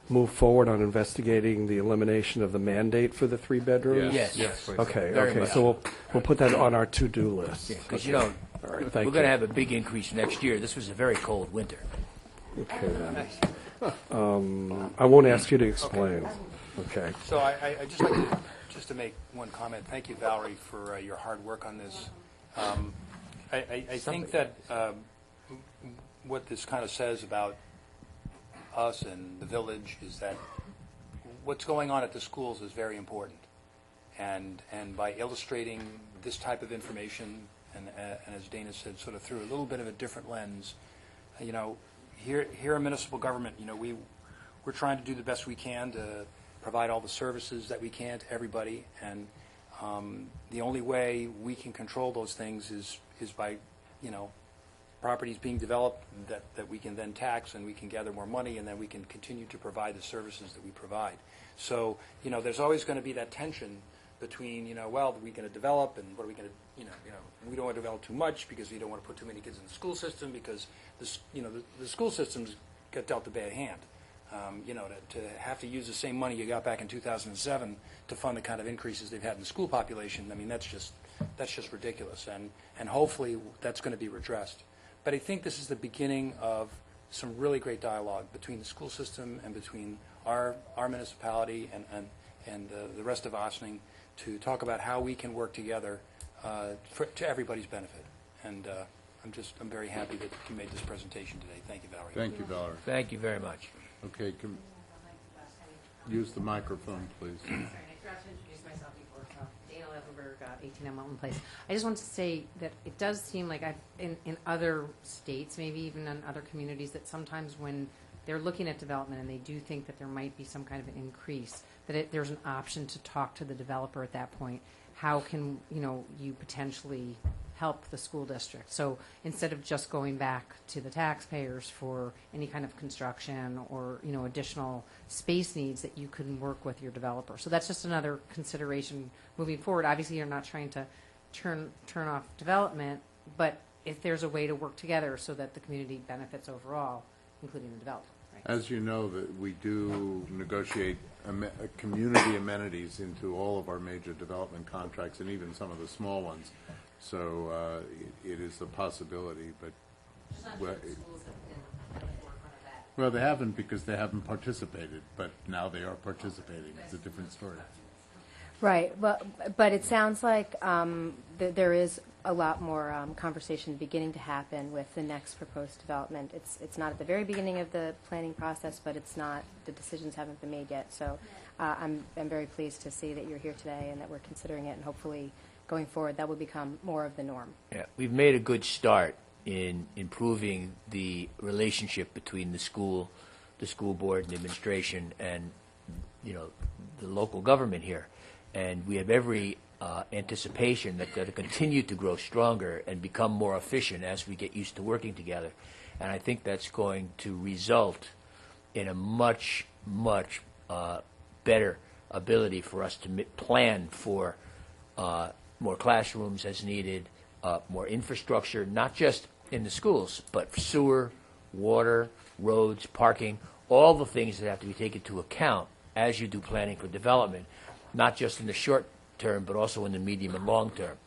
move forward on investigating the elimination of the mandate for the 3 bedrooms? Yes. Yes. Okay, Very okay. much. So we'll put that on our to-do list. Because, All right, we're thank you. going to have a big increase next year. This was a very cold winter. Okay, then. I won't ask you to explain. Okay. So I just like to make one comment. Thank you, Valerie, for your hard work on this. I think that what this kind of says about us and the village is that what's going on at the schools is very important. And by illustrating this type of information, and as Dana said, sort of through a little bit of a different lens, here in municipal government, we're trying to do the best we can to provide all the services that we can to everybody, and the only way we can control those things is by, properties being developed that we can then tax, and we can gather more money, and then we can continue to provide the services that we provide. So, there's always going to be that tension between, well, are we going to develop, and what are we going to, we don't want to develop too much because we don't want to put too many kids in the school system, because the school systems got dealt a bad hand. To have to use the same money you got back in 2007 to fund the kind of increases they've had in the school population, I mean, that's just ridiculous, and hopefully that's going to be redressed. But I think this is the beginning of some really great dialogue between the school system and between our municipality and the rest of Ossining to talk about how we can work together to everybody's benefit. And I'm very happy that you made this presentation today. Thank you, Valerie. Thank you, Valerie. Thank you very much. Okay, use the microphone, please. Sorry, I forgot to introduce myself before. Dana Levenberg, 18 Mountain Place. I just want to say that it does seem like in other states, maybe even in other communities, that sometimes when they're looking at development and they do think that there might be some kind of an increase, that there's an option to talk to the developer at that point. How can you potentially help the school district? So instead of just going back to the taxpayers for any kind of construction or additional space needs, that you can work with your developer. So that's just another consideration moving forward. Obviously, you're not trying to turn off development, but if there's a way to work together so that the community benefits overall, including the developer. Right? As you know, that we do negotiate community amenities into all of our major development contracts, and even some of the small ones. So it is a possibility, but well, they haven't because they haven't participated, but now they are participating. It's a different story. Right, but it sounds like there is a lot more conversation beginning to happen with the next proposed development. It's not at the very beginning of the planning process, but it's not, the decisions haven't been made yet. So I'm very pleased to see that you're here today and that we're considering it, and hopefully going forward that will become more of the norm. Yeah, we've made a good start in improving the relationship between the school board and administration and the local government here. And we have every anticipation that they'll continue to grow stronger and become more efficient as we get used to working together. And I think that's going to result in a much, much better ability for us to plan for more classrooms as needed, more infrastructure, not just in the schools, but sewer, water, roads, parking, all the things that have to be taken into account as you do planning for development, not just in the short term, but also in the medium and long term.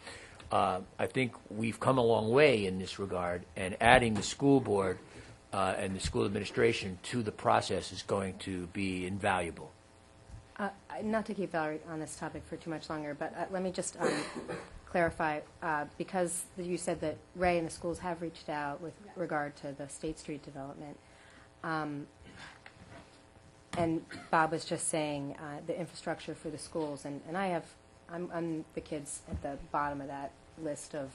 I think we've come a long way in this regard, and adding the school board and the school administration to the process is going to be invaluable. Not to keep Valerie on this topic for too much longer, but let me just clarify, because you said that Ray and the schools have reached out with regard to the State Street development. And Bob was just saying the infrastructure for the schools, and I'm the kids at the bottom of that list of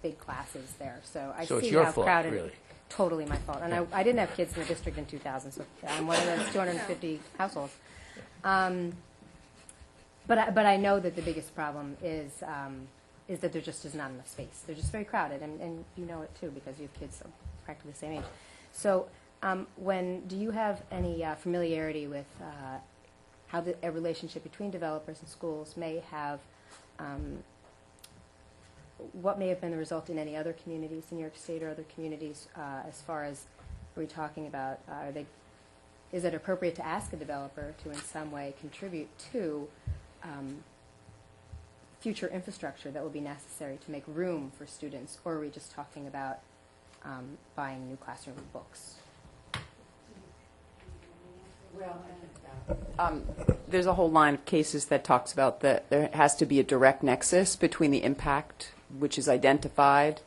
big classes there. So I So it's see your how fault, crowded. really. Totally my fault. And I didn't have kids in the district in 2000, so I'm one of those 250 households. But I know that the biggest problem is that there just is not enough space. They're just very crowded, and you know it too because you have kids practically the same age. So do you have any familiarity with how a relationship between developers and schools may have, what may have been the result in any other communities in New York State or other communities as far as, are we talking about, is it appropriate to ask a developer to in some way contribute to future infrastructure that will be necessary to make room for students, or are we just talking about buying new classroom books? There's a whole line of cases that talks about that there has to be a direct nexus between the impact, which is identified,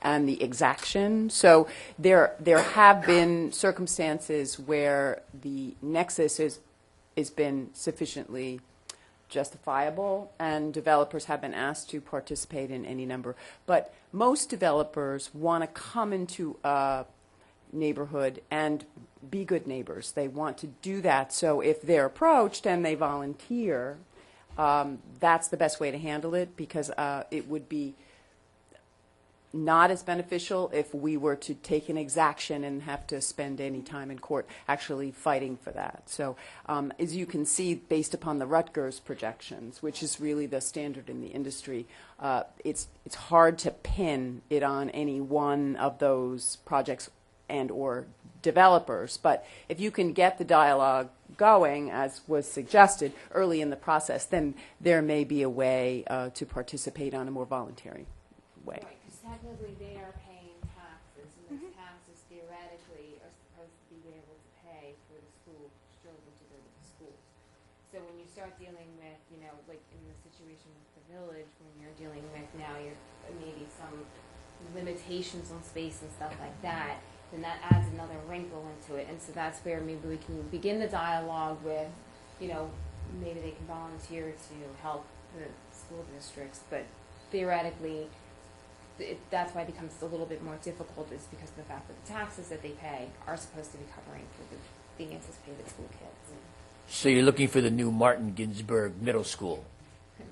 and the exaction. So there have been circumstances where the nexus has been sufficiently justifiable, and developers have been asked to participate in any number. But most developers want to come into a neighborhood and be good neighbors. They want to do that. So if they're approached and they volunteer, that's the best way to handle it, because it would be not as beneficial if we were to take an exaction and have to spend any time in court actually fighting for that. So as you can see, based upon the Rutgers projections, which is really the standard in the industry, it's hard to pin it on any one of those projects and or developers. But if you can get the dialogue going, as was suggested, early in the process, then there may be a way to participate on a more voluntary way. Right, because technically they are paying taxes, and those taxes theoretically are supposed to be able to pay for the school children to go to the schools. So when you start dealing with, like in the situation with the village, when you're dealing with now maybe some limitations on space and stuff like that, then that adds another wrinkle into it. And so that's where maybe we can begin the dialogue with, maybe they can volunteer to help the school districts, but theoretically, that's why it becomes a little bit more difficult, is because of the fact that the taxes that they pay are supposed to be covering for the anticipated school kids. So you're looking for the new Martin Ginsburg Middle School,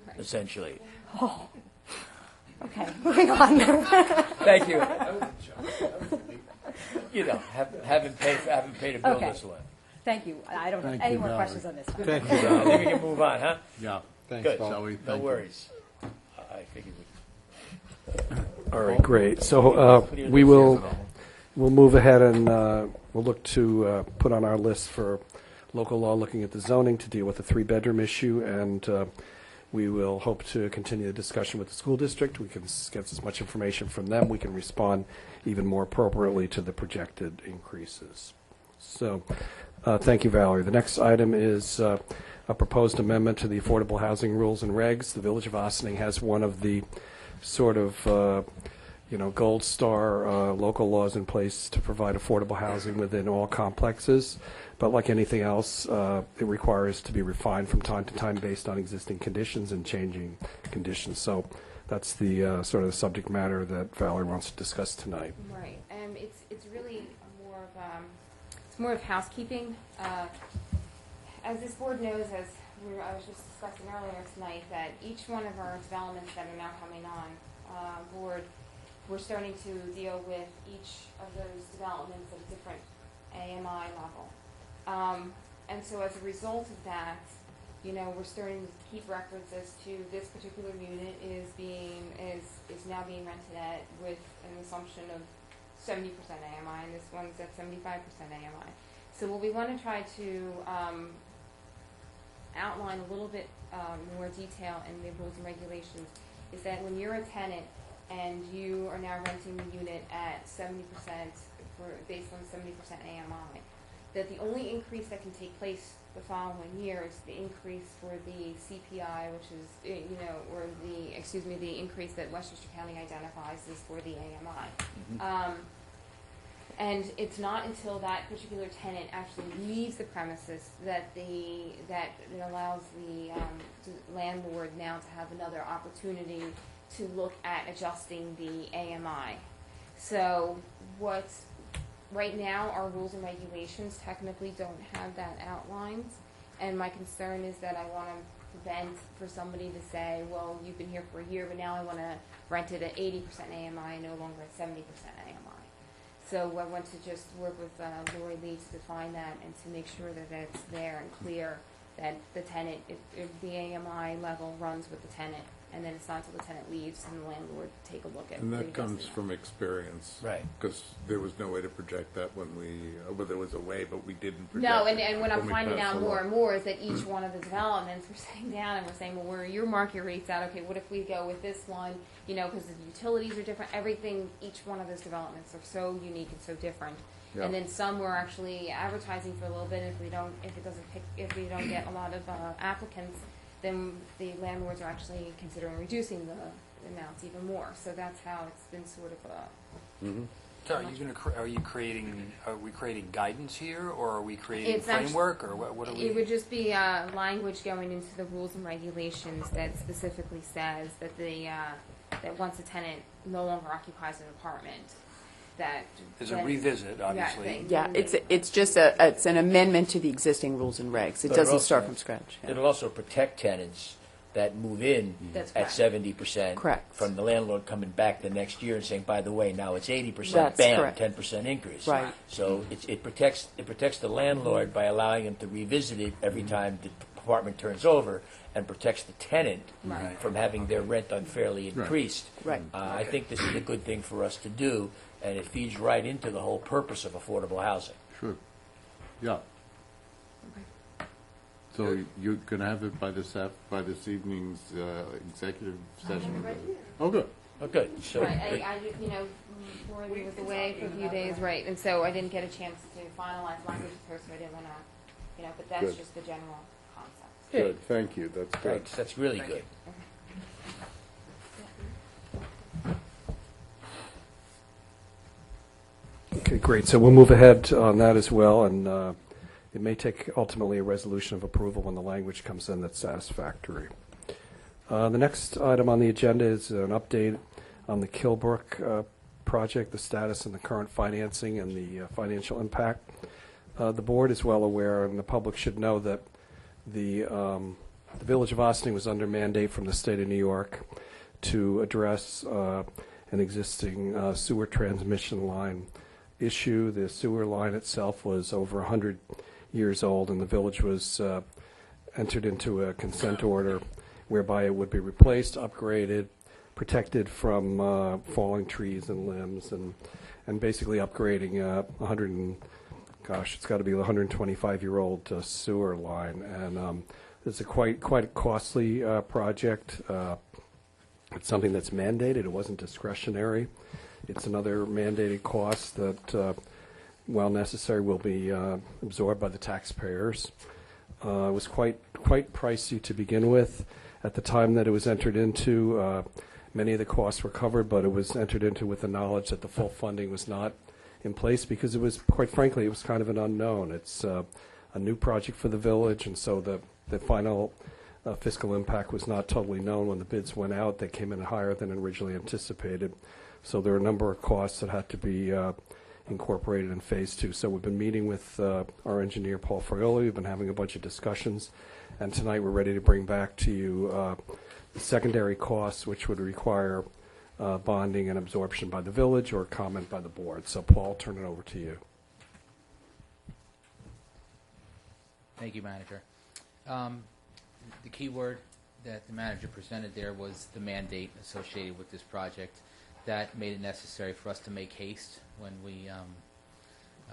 Right. essentially. Oh. Okay, moving on. Thank you. Haven't paid a bill Okay. this one. Thank you. I don't have Thank any you, more Valerie. questions on this. Thank I think we can move on, huh? Yeah, thanks, Good. Valerie. No Thank you. worries. I figured we. All right, great. So we'll move ahead and we'll look to put on our list for local law, looking at the zoning to deal with the three-bedroom issue, and we will hope to continue the discussion with the school district. We can get as much information from them. We can respond even more appropriately to the projected increases. So thank you, Valerie. The next item is a proposed amendment to the affordable housing rules and regs. The Village of Ossining has one of the sort of gold star local laws in place to provide affordable housing within all complexes. But like anything else, it requires to be refined from time to time based on existing conditions and changing conditions. So that's the sort of the subject matter that Valerie wants to discuss tonight. Right. It's really more of housekeeping. As this board knows, I was just discussing earlier tonight, that each one of our developments that are now coming on board, we're starting to deal with each of those developments at a different AMI level. And so as a result of that, we're starting to keep records as to this particular unit is now being rented at with an assumption of 70% AMI, and this one's at 75% AMI. So what we want to try to outline a little bit more detail in the rules and regulations is that when you're a tenant and you are now renting the unit at 70% based on 70% AMI, that the only increase that can take place the following year is the increase for the CPI, which is, or the increase that Westchester County identifies as for the AMI. And it's not until that particular tenant actually leaves the premises that it allows the landlord now to have another opportunity to look at adjusting the AMI. So right now, our rules and regulations technically don't have that outlined, and my concern is that I want to prevent for somebody to say, well, you've been here for a year, but now I want to rent it at 80% AMI and no longer at 70% AMI. So I want to just work with Lori Lee to define that and to make sure that it's there and clear that the tenant, if the AMI level runs with the tenant, and then it's not until the tenant leaves and the landlord take a look at. And that comes from experience. Right. Because there was no way to project that when well, there was a way, but we didn't project No, it and what I'm when we finding passed out the more law. and more is that each one of the developments, we're sitting down and we're saying, well, where are your market rates at? Okay, what if we go with this one? Because the utilities are different. Everything, each one of those developments are so unique and so different. Yeah. And then some we're actually advertising for a little bit. If we don't get a lot of applicants, then the landlords are actually considering reducing the amounts even more. So that's how it's been sort of So are we creating guidance here, or are we creating It's framework, or what are we? It would just be language going into the rules and regulations that specifically says that that once a tenant no longer occupies an apartment, that There's a revisit, obviously. Yeah, it's just it's an amendment to the existing rules and regs. It But doesn't also- start from scratch. Yeah. It'll also protect tenants that move in That's at correct. 70%. Correct. From the landlord coming back the next year and saying, by the way, now it's 80%. That's Bam, correct. 10% increase. Right. So it protects the landlord by allowing him to revisit it every time the apartment turns over, and protects the tenant Right. from having their rent unfairly increased. Right. I think this is a good thing for us to do, and it feeds right into the whole purpose of affordable housing. Sure. Yeah. So you're going to have it by this evening's executive session? Oh, good. Okay, so Right, Lori was away for a few days, right, and so I didn't get a chance to finalize language with her, so I didn't want to, but that's Good. just the general concept. Good, thank you, that's good. thanks, that's really good. Okay, great. So we'll move ahead on that as well, and it may take ultimately a resolution of approval when the language comes in that's satisfactory. The next item on the agenda is an update on the Kilbrook project, the status and the current financing and the financial impact. The board is well aware, and the public should know, that the Village of Ossining was under mandate from the state of New York to address an existing sewer transmission line issue. The sewer line itself was over 100 years old, and the village was entered into a consent order whereby it would be replaced, upgraded, protected from falling trees and limbs, and basically upgrading it's got to be a 125-year-old sewer line. And it's a quite a costly project. It's something that's mandated. It wasn't discretionary. It's another mandated cost that, while necessary, will be absorbed by the taxpayers. It was quite pricey to begin with. At the time that it was entered into, many of the costs were covered, but it was entered into with the knowledge that the full funding was not in place, because it was, quite frankly, it was kind of an unknown. It's a new project for the village, and so the final fiscal impact was not totally known when the bids went out. They came in higher than originally anticipated. So there are a number of costs that had to be incorporated in Phase 2. So we've been meeting with our engineer, Paul Frioli. We've been having a bunch of discussions. And tonight we're ready to bring back to you the secondary costs, which would require bonding and absorption by the village or comment by the board. So Paul, I'll turn it over to you. Thank you, Manager. The key word that the manager presented there was the mandate associated with this project. that made it necessary for us to make haste when we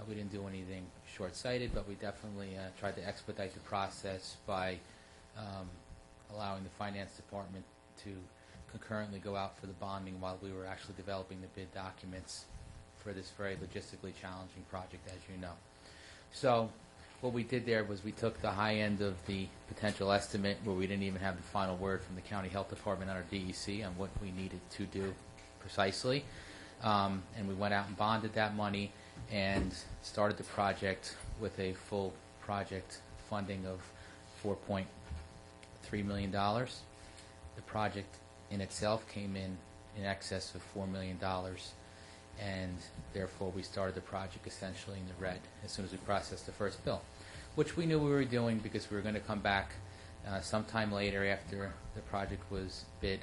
didn't do anything short-sighted, but we definitely tried to expedite the process by allowing the finance department to concurrently go out for the bonding while we were actually developing the bid documents for this very logistically challenging project, as you know. So what we did there was we took the high end of the potential estimate, where we didn't even have the final word from the county health department on our DEC on what we needed to do precisely, and we went out and bonded that money and started the project with a full project funding of $4.3 million. The project in itself came in excess of $4 million, and therefore we started the project essentially in the red as soon as we processed the first bill, which we knew we were doing because we were going to come back sometime later after the project was bid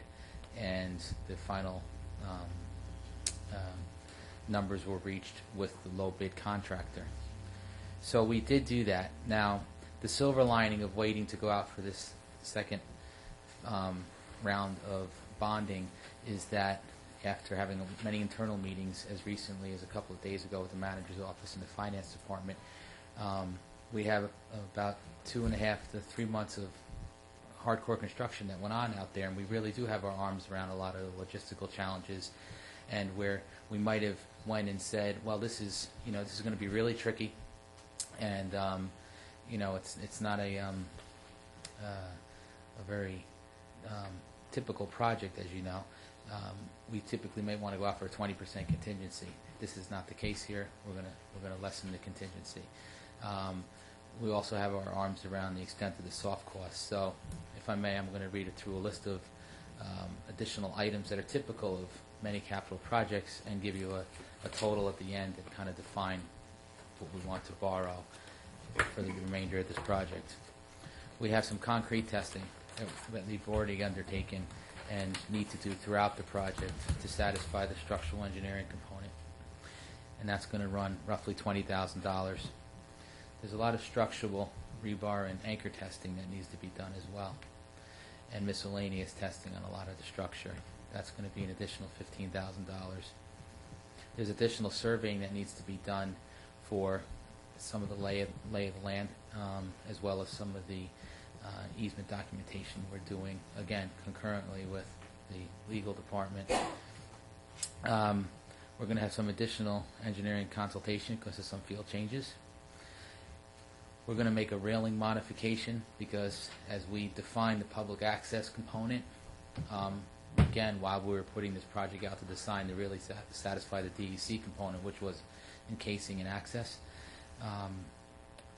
and the final numbers were reached with the low bid contractor. So we did do that. Now, the silver lining of waiting to go out for this second round of bonding is that after having many internal meetings as recently as a couple of days ago with the manager's office and the finance department, we have about 2.5 to 3 months of hardcore construction that went on out there, and we really do have our arms around a lot of logistical challenges, and where we might have went and said, well, this is going to be really tricky, and it's not a very typical project, as you know. We typically may want to go out for a 20% contingency. This is not the case here. We're going to lessen the contingency. We also have our arms around the extent of the soft costs. So, if I may, I'm going to read it through a list of additional items that are typical of many capital projects and give you a total at the end and kind of define what we want to borrow for the remainder of this project. We have some concrete testing that we've already undertaken and need to do throughout the project to satisfy the structural engineering component. And that's going to run roughly $20,000. There's a lot of structural rebar and anchor testing that needs to be done as well, and miscellaneous testing on a lot of the structure. That's going to be an additional $15,000. There's additional surveying that needs to be done for some of the lay of the land, as well as some of the easement documentation we're doing, again, concurrently with the legal department. We're going to have some additional engineering consultation because of some field changes. We're going to make a railing modification because as we define the public access component, again, while we were putting this project out to design to really satisfy the DEC component, which was encasing and access,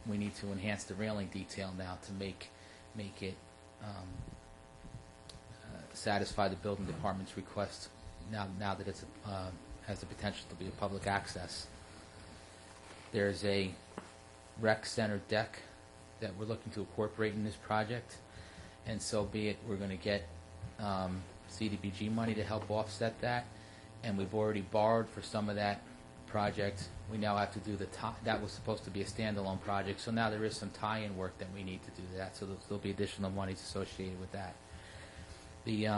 we need to enhance the railing detail now to make it satisfy the building department's request now that it's has the potential to be a public access. There's a rec center deck that we're looking to incorporate in this project, and so be it. We're going to get CDBG money to help offset that, and we've already borrowed for some of that project. We now have to do that was supposed to be a standalone project, so now there is some tie-in work that we need to do that, so there'll be additional monies associated with that. The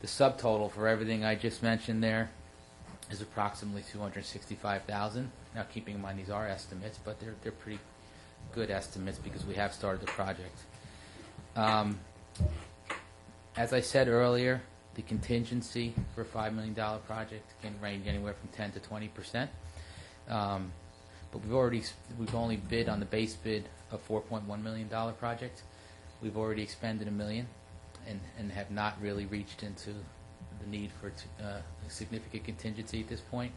subtotal for everything I just mentioned there is approximately $265,000. Now, keeping in mind these are estimates, but they're pretty good estimates because we have started the project. As I said earlier, the contingency for a $5 million project can range anywhere from 10 to 20%. But we've only bid on the base bid of $4.1 million project. We've already expended $1 million and have not really reached into the need for a significant contingency at this point.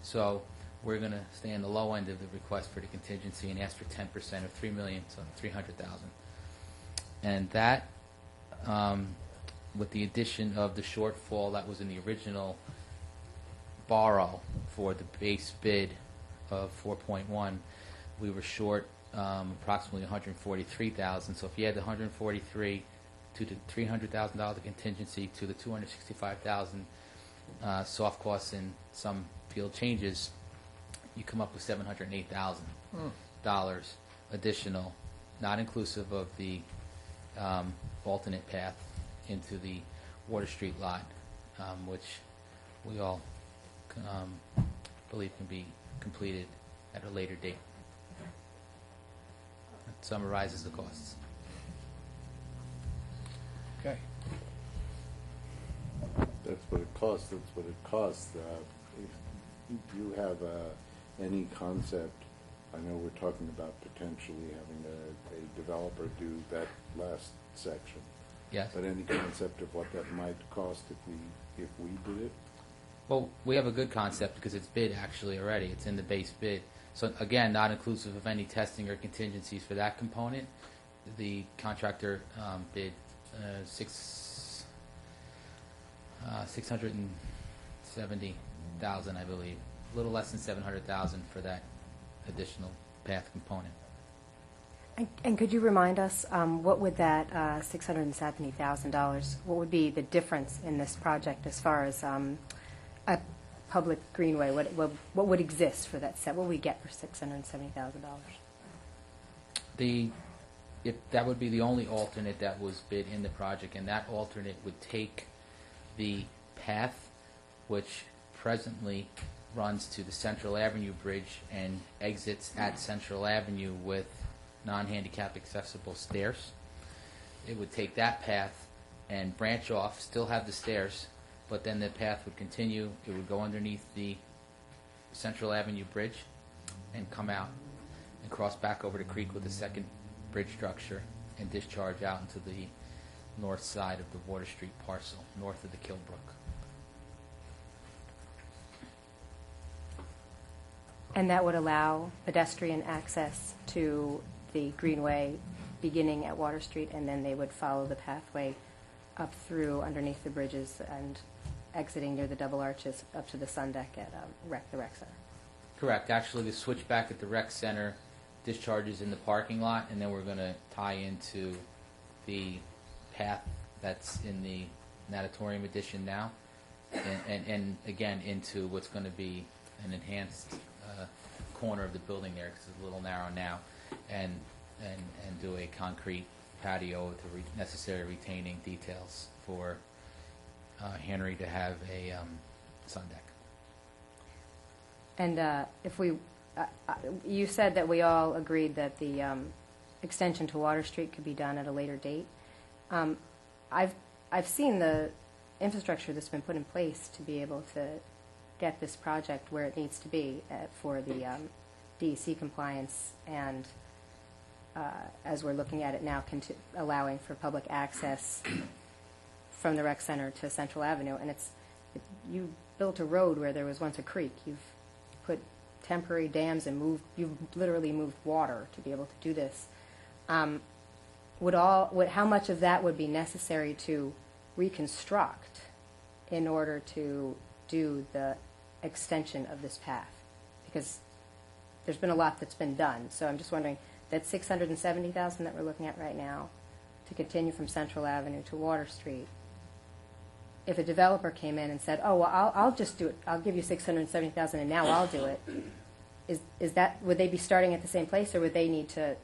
So we're going to stay on the low end of the request for the contingency and ask for 10% of $3 million, so $300,000. And that, with the addition of the shortfall that was in the original borrow for the base bid of 4.1, we were short approximately $143,000. So if you add the $143,000 to the $300,000 contingency to the $265,000 soft costs and some field changes, you come up with $708,000 additional, not inclusive of the alternate path into the Water Street lot, which we all believe can be completed at a later date. That summarizes the costs. Okay. That's what it costs, that's what it costs. If you have any concept, I know we're talking about potentially having a developer do that last section. Yes. But any concept of what that might cost if we did it? Well, we have a good concept because it's bid actually already. It's in the base bid. So again, not inclusive of any testing or contingencies for that component. The contractor bid $670,000, I believe. A little less than $700,000 for that additional path component. And could you remind us, what would that $670,000, what would be the difference in this project as far as a public greenway? What would exist for that set? What would we get for $670,000? That would be the only alternate that was bid in the project, and that alternate would take the path, which presently runs to the Central Avenue Bridge and exits at Central Avenue with non-handicap accessible stairs. It would take that path and branch off, still have the stairs, but then the path would continue. It would go underneath the Central Avenue Bridge and come out and cross back over the creek with the second bridge structure and discharge out into the north side of the Water Street parcel, north of the Kilbrook. And that would allow pedestrian access to the greenway beginning at Water Street, and then they would follow the pathway up through underneath the bridges and exiting near the double arches up to the sun deck at the rec center. Correct. Actually, the switchback at the rec center discharges in the parking lot, and then we're going to tie into the path that's in the natatorium addition now, and again into what's going to be an enhanced corner of the building there because it's a little narrow now, and do a concrete patio with the necessary retaining details for Henry to have a sun deck. And if we, you said that we all agreed that the extension to Water Street could be done at a later date. I've seen the infrastructure that's been put in place to be able to get this project where it needs to be for the DEC compliance, and as we're looking at it now, allowing for public access from the rec center to Central Avenue. And you built a road where there was once a creek. You've put temporary dams and you've literally moved water to be able to do this. How much of that would be necessary to reconstruct in order to do the extension of this path? Because there's been a lot that's been done. So I'm just wondering, that $670,000 that we're looking at right now to continue from Central Avenue to Water Street, if a developer came in and said, "Oh, well, I'll just do it. I'll give you $670,000, and now I'll do it," would they be starting at the same place, or would they need to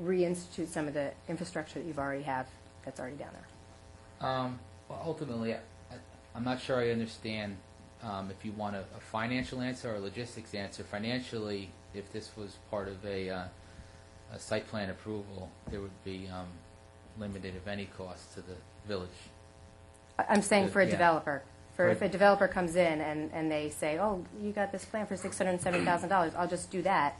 reinstitute some of the infrastructure that you've already have that's already down there? Well, ultimately, I'm not sure I understand if you want a financial answer or a logistics answer. Financially, if this was part of a site plan approval, there would be limited, if any, cost to the village. I'm saying for a Yeah. developer. If a developer comes in and they say, "Oh, you got this plan for $670,000, I'll just do that."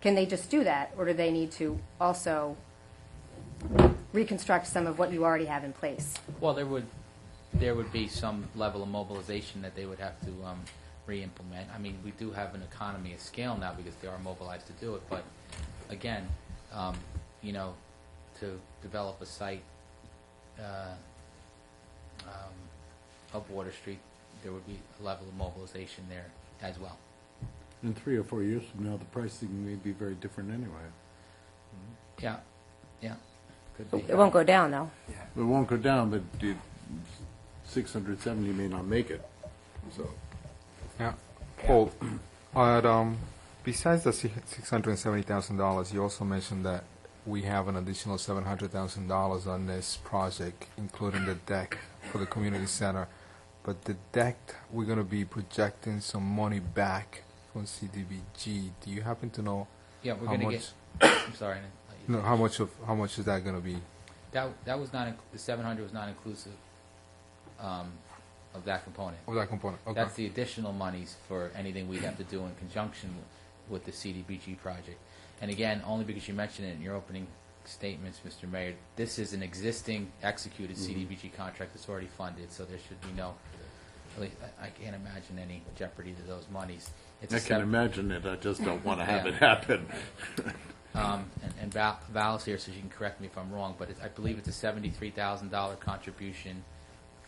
Can they just do that, or do they need to also reconstruct some of what you already have in place? Well, there would be some level of mobilization that they would have to re-implement. I mean, we do have an economy of scale now because they are mobilized to do it. But again, to develop a site of Water Street, there would be a level of mobilization there as well. In 3 or 4 years from now, the pricing may be very different anyway. Yeah, could be. It won't go down, though. It won't go down, but 670 may not make it, so. Yeah. Paul, besides the $670,000, you also mentioned that we have an additional $700,000 on this project, including the deck for the community center. but the deck, we're going to be projecting some money back from CDBG. Do you happen to know Yeah, we're how going to much? get, I'm sorry. I didn't let you No, how much is that going to be? That was not, the 700 was not inclusive of that component. Of that component, okay. That's the additional monies for anything we'd have to do in conjunction with the CDBG project. And again, only because you mentioned it in your opening statements, Mr. Mayor, this is an existing executed CDBG contract that's already funded, so there should be no, at least I can't imagine any jeopardy to those monies. It's a I can seven- imagine it, I just don't want to have Yeah. it happen. And Val's here, so she can correct me if I'm wrong, but I believe it's a $73,000 contribution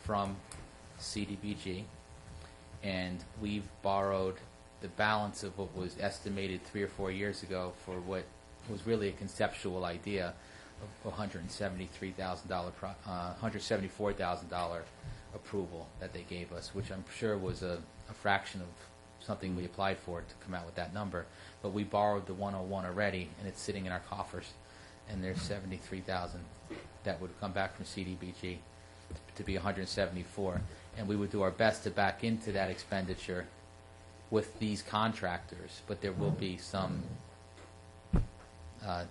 from CDBG, and we've borrowed the balance of what was estimated 3 or 4 years ago for what was really a conceptual idea of $174,000 approval that they gave us, which I'm sure was a fraction of something we applied for to come out with that number. But we borrowed the 101 already, and it's sitting in our coffers, and there's 73,000 that would come back from CDBG to be 174, and we would do our best to back into that expenditure with these contractors, but there will be some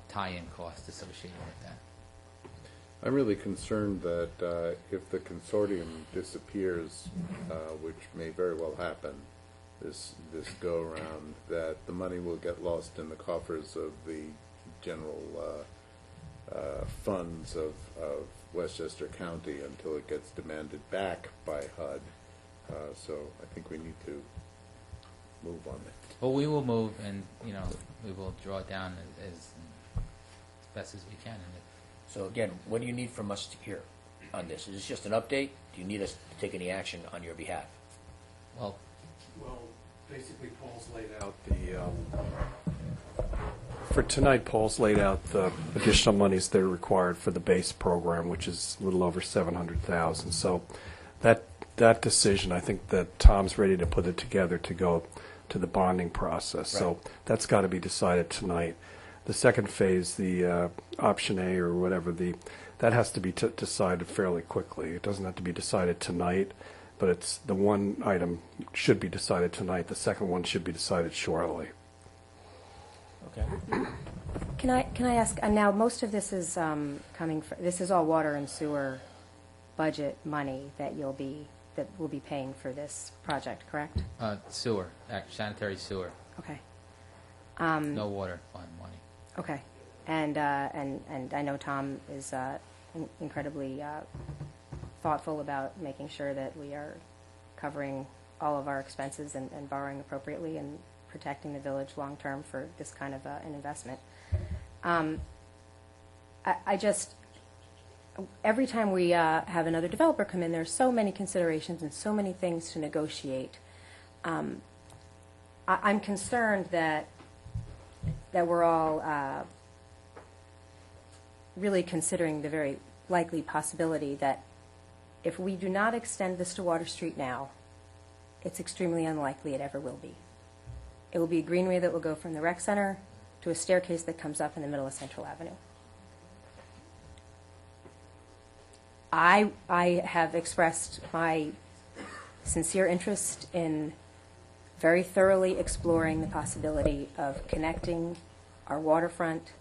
tie-in costs associated with that. I'm really concerned that if the consortium disappears, which may very well happen, this go-around, that the money will get lost in the coffers of the general funds of Westchester County until it gets demanded back by HUD. So I think we need to move on it. Well, we will move, and we will draw it down as best as we can. So again, what do you need from us here on this? Is this just an update? Do you need us to take any action on your behalf? Well, basically, Paul's laid out for tonight, Paul's laid out the additional monies that are required for the base program, which is a little over $700,000. So that decision, I think that Tom's ready to put it together to go to the bonding process. Right. So that's got to be decided tonight. The second phase, the option A or whatever, that has to be decided fairly quickly. It doesn't have to be decided tonight, but it's the one item should be decided tonight. The second one should be decided shortly. Okay. Can I ask, now most of this is coming from, this is all water and sewer budget money that will be paying for this project, correct? Sewer, sanitary sewer. Okay. No water fund money. Okay. And I know Tom is incredibly thoughtful about making sure that we are covering all of our expenses and borrowing appropriately and protecting the village long-term for this kind of an investment. I just, every time we have another developer come in, there's so many considerations and so many things to negotiate. I'm concerned that we're all really considering the very likely possibility that if we do not extend this to Water Street now, it's extremely unlikely it ever will be. It will be a greenway that will go from the rec center to a staircase that comes up in the middle of Central Avenue. I have expressed my sincere interest in very thoroughly exploring the possibility of connecting our waterfront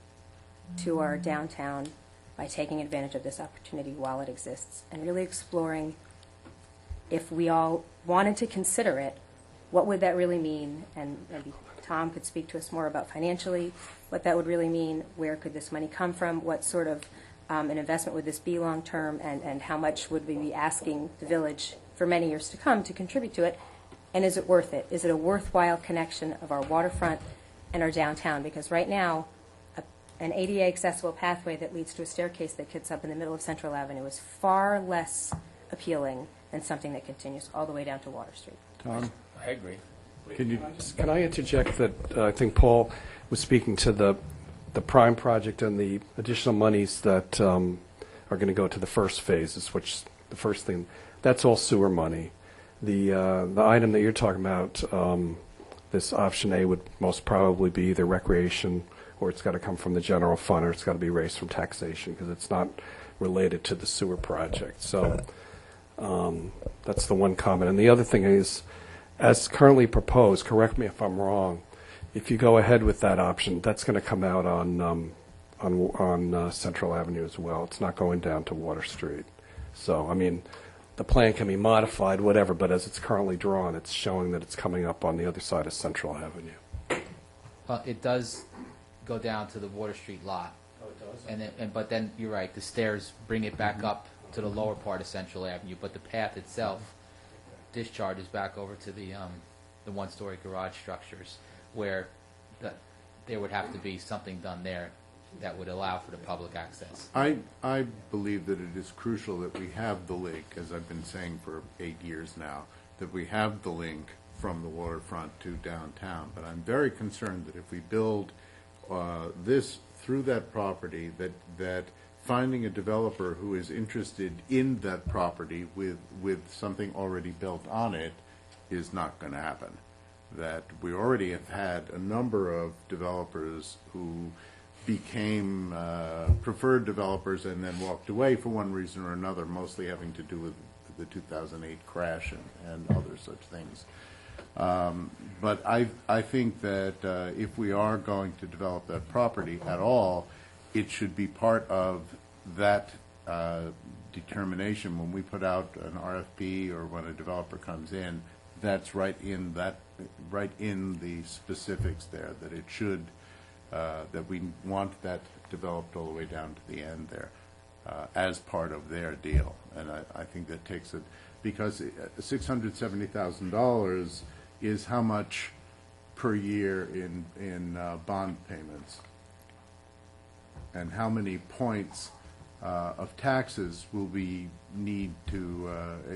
to our downtown by taking advantage of this opportunity while it exists, and really exploring, if we all wanted to consider it, what would that really mean? And maybe Tom could speak to us more about financially what that would really mean. Where could this money come from? What sort of an investment would this be long term? And how much would we be asking the village for many years to come to contribute to it? And is it worth it? Is it a worthwhile connection of our waterfront and our downtown? Because right now, an ADA accessible pathway that leads to a staircase that gets up in the middle of Central Avenue is far less appealing than something that continues all the way down to Water Street. Tom? I agree. Can I interject that I think Paul was speaking to the Prime project and the additional monies that are going to go to the first phases, which the first thing, that's all sewer money. The item that you're talking about, this option A, would most probably be either recreation, or it's got to come from the general fund, or it's got to be raised from taxation, because it's not related to the sewer project. So That's the one comment. And the other thing is, as currently proposed, correct me if I'm wrong, if you go ahead with that option, that's going to come out on Central Avenue as well. It's not going down to Water Street. So, I mean, the plan can be modified, whatever, but as it's currently drawn, it's showing that it's coming up on the other side of Central Avenue. Well, it does go down to the Water Street lot. Oh, it does? But then, you're right, the stairs bring it back up to the lower part of Central Avenue, but the path itself discharges back over to the one-story garage structures, where there would have to be something done there that would allow for the public access. I believe that it is crucial that we have the link, as I've been saying for 8 years now, that we have the link from the waterfront to downtown. But I'm very concerned that if we build this through that property, that finding a developer who is interested in that property with something already built on it is not going to happen. That we already have had a number of developers who became preferred developers and then walked away for one reason or another, mostly having to do with the 2008 crash and other such things. But I think that if we are going to develop that property at all, it should be part of that determination when we put out an RFP or when a developer comes in. That's right in the specifics there, that it should, that we want that developed all the way down to the end there as part of their deal. And I think that takes it, because $670,000 is how much per year in bond payments, and how many points of taxes will we need to,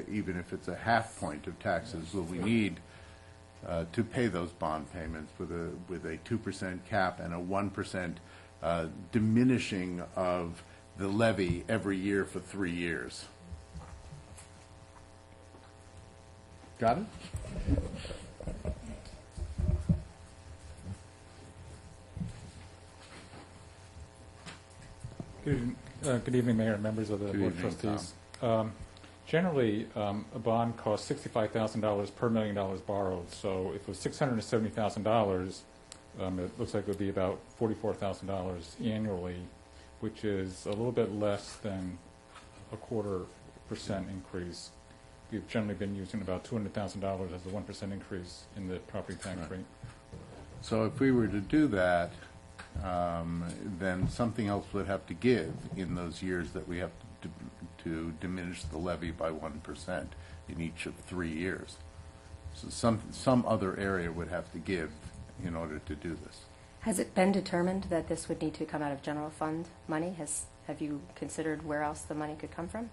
even if it's a half point of taxes, will we need to pay those bond payments with a 2% cap and a 1% diminishing of the levy every year for 3 years. Got it? Good evening, Mayor and members of the Board of Trustees. Generally, a bond costs $65,000 per $1 million borrowed. So if it was $670,000, it looks like it would be about $44,000 annually, which is a little bit less than a 0.25% increase. We've generally been using about $200,000 as a 1% increase in the property tax rate. So if we were to do that, then something else would have to give in those years that we have to diminish the levy by 1% in each of 3 years. So some other area would have to give in order to do this. Has it been determined that this would need to come out of general fund money? Have you considered where else the money could come from?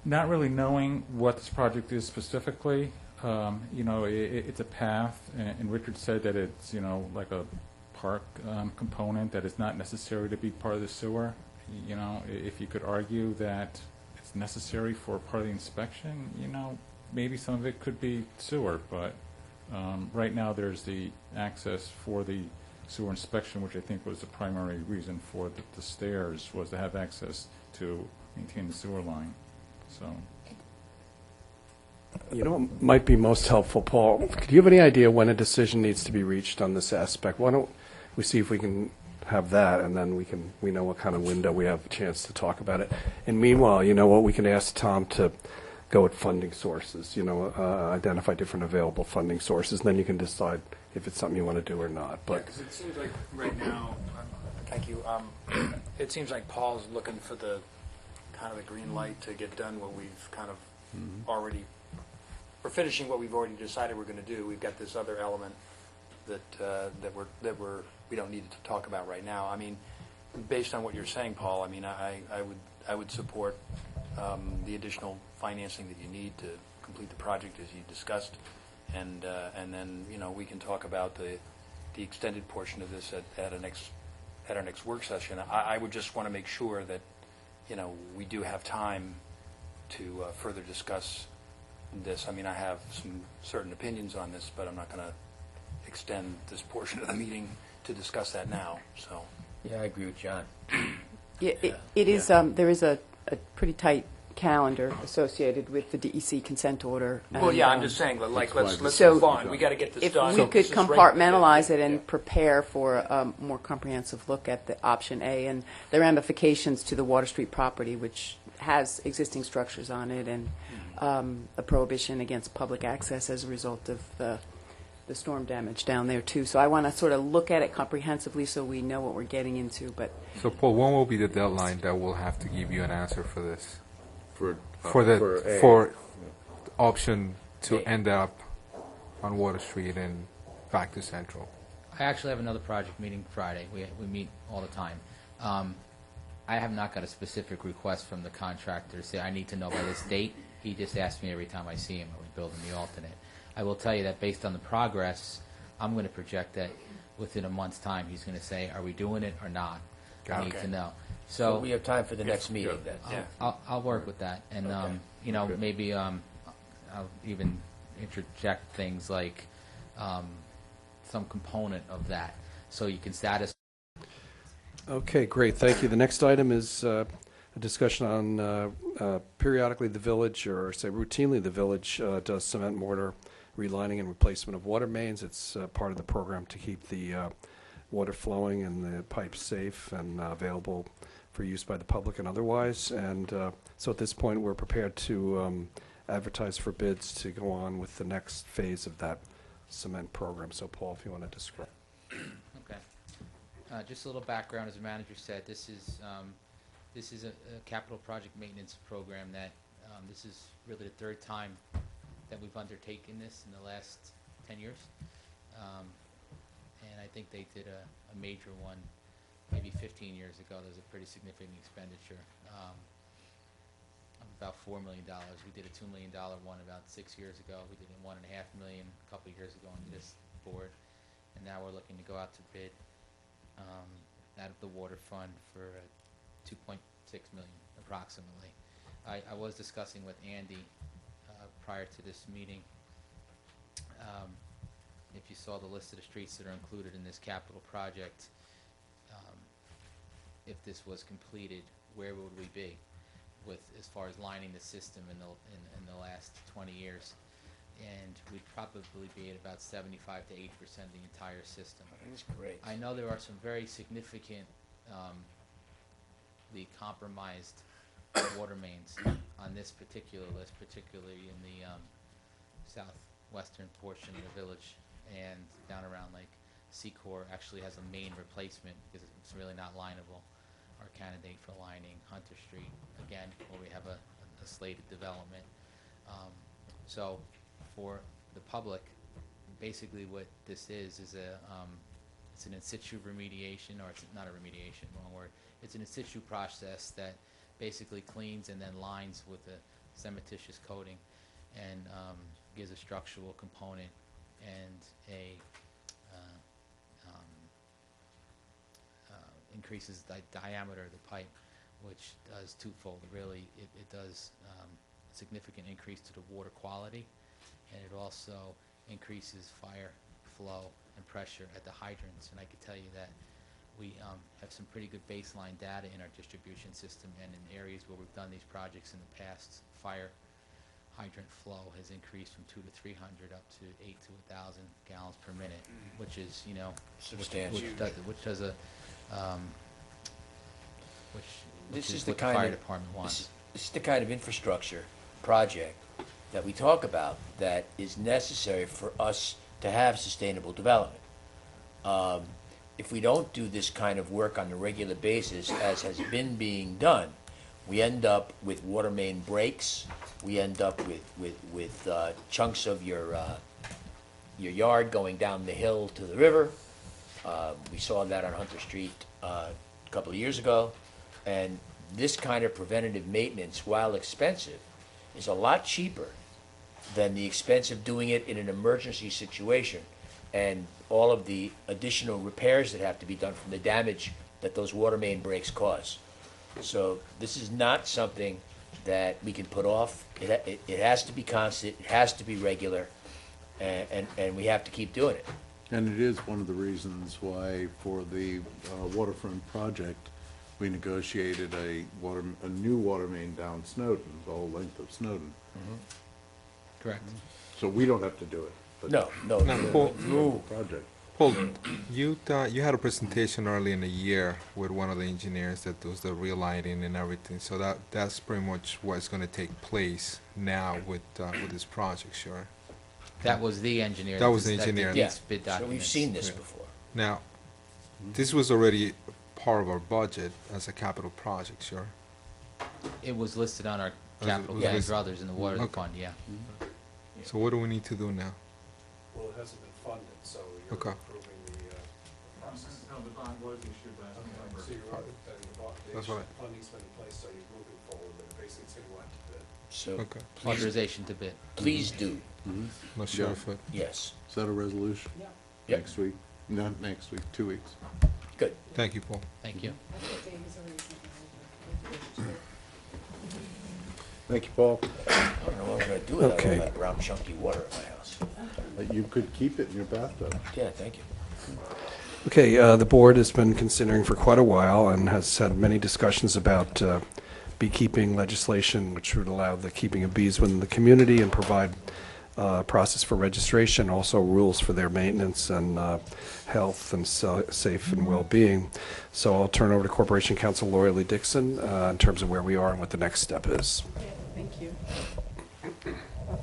Not really knowing what this project is specifically. It's a path, and Richard said that it's, like a park component that is not necessary to be part of the sewer. If you could argue that it's necessary for part of the inspection, maybe some of it could be sewer, but right now there's the access for the sewer inspection, which I think was the primary reason for the stairs, was to have access to maintain the sewer line. So. What might be most helpful, Paul? Could you have any idea when a decision needs to be reached on this aspect? Why don't we see if we can have that, and then we know what kind of window we have a chance to talk about it. And meanwhile, we can ask Tom to go at funding sources. Identify different available funding sources, and then you can decide if it's something you want to do or not. But because it seems like right now, thank you. It seems like Paul's looking for the kind of the green light to get done what we've kind of already. We're finishing what we've already decided we're going to do. We've got this other element that we don't need to talk about right now. I mean, based on what you're saying, Paul, I mean, I would support the additional financing that you need to complete the project as you discussed, and then we can talk about the extended portion of this at our next work session. I would just want to make sure that we do have time to further discuss this. I mean, I have some certain opinions on this, but I'm not going to extend this portion of the meeting to discuss that now. So, yeah, I agree with John. It is. There is a pretty tight calendar associated with the DEC consent order. Well, and, yeah, I'm just saying, like, let's So move on. We got to get this if done. we could This is regular. compartmentalize it and prepare for a more comprehensive look at the option A and the ramifications to the Water Street property, which has existing structures on it, and a prohibition against public access as a result of the storm damage down there, too. So I want to sort of look at it comprehensively so we know what we're getting into. But So, Paul, when will be the deadline that we'll have to give you an answer for this? For A. For option to end up on Water Street and back to Central. I actually have another project meeting Friday. We meet all the time. I have not got a specific request from the contractor to say I need to know by this date. He just asks me every time I see him, are we building the alternate? I will tell you that based on the progress, I'm going to project that within a month's time, he's going to say, are we doing it or not? I need to know. So we have time for the next meeting then. I'll work with that, and you know, maybe I'll even interject things like some component of that, so you can satisfy. Okay, great, thank you. The next item is a discussion on periodically the village, or say routinely the village, does cement mortar relining and replacement of water mains. It's part of the program to keep the water flowing and the pipes safe and available for use by the public and otherwise. And so at this point, we're prepared to advertise for bids to go on with the next phase of that cement program. So Paul, if you want to describe. Okay. Just a little background, as the manager said, this is a capital project maintenance program that this is really the third time that we've undertaken this in the last 10 years. And I think they did a major one maybe 15 years ago. There's a pretty significant expenditure of about $4 million. We did a $2 million one about 6 years ago. We did a $1.5 million a couple of years ago on this board. And now we're looking to go out to bid out of the water fund for $2.6 million approximately. I was discussing with Andy prior to this meeting. If you saw the list of the streets that are included in this capital project, if this was completed, where would we be with as far as lining the system in the last 20 years? And we'd probably be at about 75 to 80% of the entire system. That's great. I know there are some very significant compromised water mains on this particular list, particularly in the southwestern portion of the village and down around like Secor actually has a main replacement because it's really not lineable. Our candidate for lining, Hunter Street, again, where we have a slated development. So for the public, basically what this is it's an in situ remediation, or it's not a remediation, wrong word. It's an in situ process that basically cleans and then lines with a cementitious coating and gives a structural component and a increases the diameter of the pipe, which does twofold. Really, it does significant increase to the water quality, and it also increases fire flow and pressure at the hydrants. And I can tell you that we have some pretty good baseline data in our distribution system, and in areas where we've done these projects in the past, fire hydrant flow has increased from 200 to 300 up to 8 to 1,000 gallons per minute, which is, you know, Substantial. which does a which This is is the what the kind fire of department wants. This is the kind of infrastructure project that we talk about that is necessary for us to have sustainable development. If we don't do this kind of work on a regular basis, as has been being done, we end up with water main breaks. We end up with chunks of your yard going down the hill to the river. We saw that on Hunter Street a couple of years ago. And this kind of preventative maintenance, while expensive, is a lot cheaper than the expense of doing it in an emergency situation and all of the additional repairs that have to be done from the damage that those water main breaks cause. So this is not something that we can put off. It has to be constant, it has to be regular, and we have to keep doing it. And it is one of the reasons why for the waterfront project, we negotiated a new water main down Snowden, the whole length of Snowden. Correct. So we don't have to do it. but No, no, No, Paul, the Project. Paul, you had a presentation early in the year with one of the engineers that does the relighting and everything. So that's pretty much what's going to take place now with this project, sure. That was the engineer. That was the did engineer. these Yeah, bid so we've documents. seen this Yeah. before. Now, this was already part of our budget as a capital project, sure. It was listed on our Was it- capital was plan it- for others in the water Okay. fund, yeah. So what do we need to do now? Well, it hasn't been funded, so you're Okay. approving the process. No, the bond was issued last November. So you're, That's what funding's been in place, so you're moving forward, but basically it's going to go out to bid. So Okay. please, Authorization to bid. please do, Not sure if it. yes. Is that a resolution? Yep. Next week? Not next week, 2 weeks. Good. Thank you, Paul. Thank you. Thank you, Paul. I don't know what we're gonna do with all Okay. that brown chunky water in my house. You could keep it in your bathtub. Yeah, thank you. Okay, the board has been considering for quite a while and has had many discussions about beekeeping legislation, which would allow the keeping of bees within the community and provide a process for registration, also rules for their maintenance and health and safe and well-being. So I'll turn over to Corporation Counsel Lori Lee Dixon in terms of where we are and what the next step is. Thank you.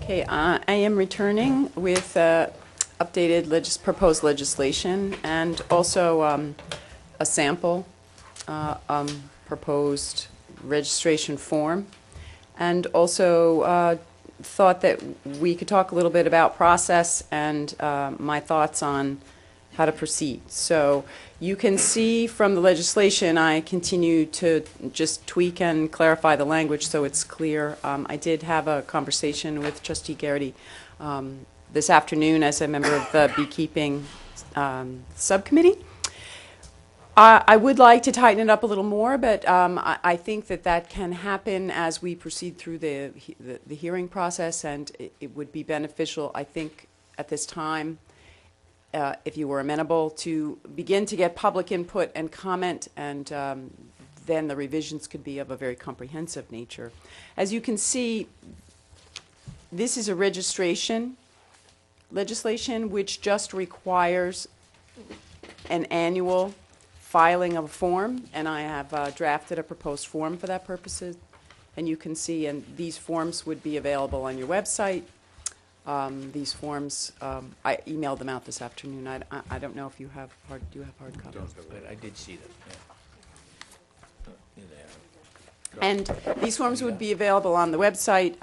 Okay, I am returning with updated proposed legislation and also a sample proposed registration form, and also thought that we could talk a little bit about process and my thoughts on how to proceed. So you can see from the legislation, I continue to just tweak and clarify the language so it's clear. I did have a conversation with Trustee Garrity this afternoon as a member of the beekeeping subcommittee. I would like to tighten it up a little more, but I think that can happen as we proceed through the hearing process, and it would be beneficial, I think, at this time, if you were amenable, to begin to get public input and comment, and then the revisions could be of a very comprehensive nature. As you can see, this is a registration legislation which just requires an annual filing of a form, and I have drafted a proposed form for that purposes. And you can see, and these forms would be available on your website. These forms, I emailed them out this afternoon. I don't know if you have hard copies. But I did see them, yeah. Here they are. And these forms would be available on the website,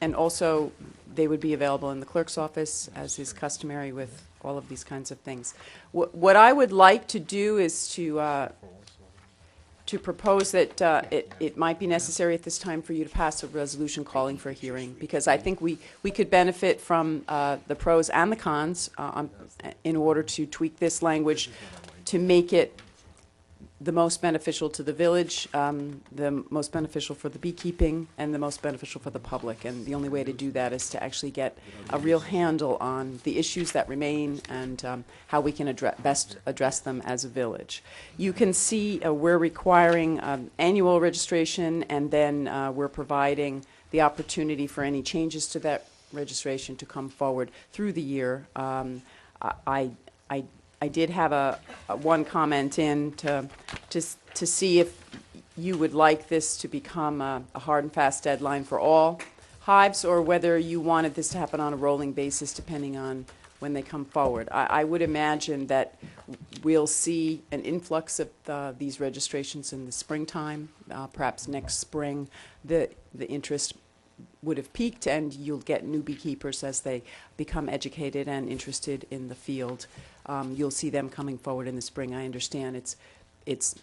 and also they would be available in the clerk's office, as is customary with all of these kinds of things. What I would like to do is to propose that it might be necessary at this time for you to pass a resolution calling for a hearing, because I think we could benefit from the pros and the cons in order to tweak this language to make it the most beneficial to the village, the most beneficial for the beekeeping, and the most beneficial for the public. And the only way to do that is to actually get a real handle on the issues that remain and how we can best address them as a village. You can see we're requiring annual registration, and then we're providing the opportunity for any changes to that registration to come forward through the year. I did have one comment in to see if you would like this to become a hard and fast deadline for all hives, or whether you wanted this to happen on a rolling basis depending on when they come forward. I would imagine that we'll see an influx of these registrations in the springtime, perhaps next spring. The interest would have peaked, and you'll get new beekeepers as they become educated and interested in the field. You'll see them coming forward in the spring. I understand it's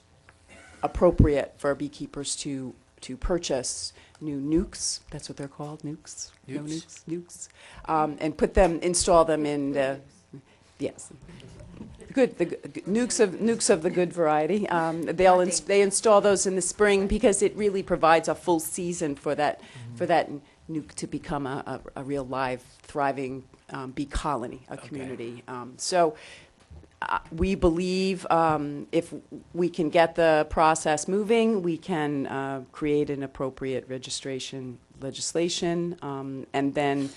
appropriate for beekeepers to purchase new nukes. That's what they're called, nukes. No Nukes. nukes, and install them in. Yes, good. The nukes of the good variety. They install those in the spring because it really provides a full season for that nuke to become a real live, thriving bee colony, a community. So we believe if we can get the process moving, we can create an appropriate registration legislation, and then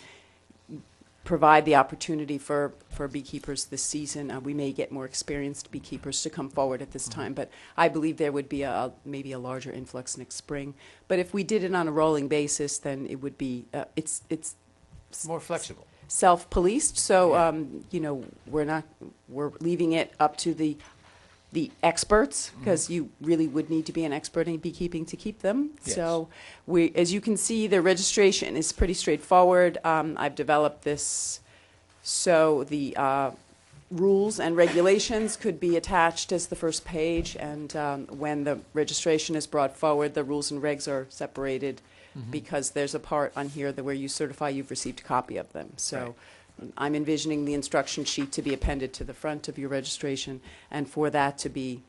provide the opportunity for beekeepers this season. We may get more experienced beekeepers to come forward at this time, but I believe there would be maybe a larger influx next spring. But if we did it on a rolling basis, then it would be, it's More flexible. self-policed, so, we're leaving it up to the experts, because you really would need to be an expert in beekeeping to keep them. Yes. So as you can see, the registration is pretty straightforward. I've developed this so the rules and regulations could be attached as the first page, and when the registration is brought forward, the rules and regs are separated because there's a part on here where you certify you've received a copy of them. So I'm envisioning the instruction sheet to be appended to the front of your registration, and for that to be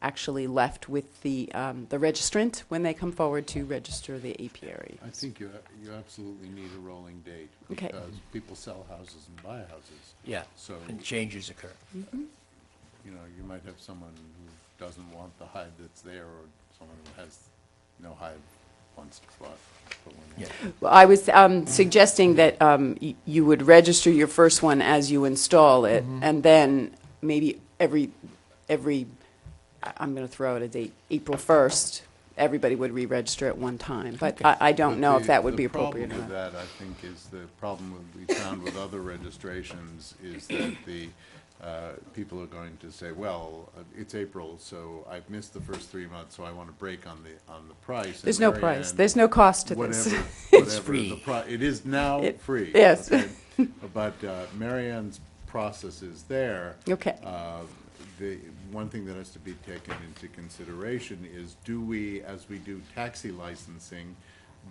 actually left with the registrant when they come forward to register the apiary. I think you absolutely need a rolling date, Okay. because people sell houses and buy houses. Yeah, So, and changes occur. you might have someone who doesn't want the hive that's there, or someone who has no hive wants to put one in. Yeah. Well, I was suggesting that you would register your first one as you install it, and then maybe every I'm going to throw out a date, April 1st, everybody would re-register at one time. But I don't know if that would be appropriate or The not. problem with that, I think, is the problem we found with other registrations is that the people are going to say, well, it's April, so I've missed the first 3 months, so I want to break on the price. And There's no Mary price. Ann, There's no cost to this. Whatever free. it is now free. Yes. Okay? But Mary Ann's process is there. Okay. The one thing that has to be taken into consideration is, do we, as we do taxi licensing,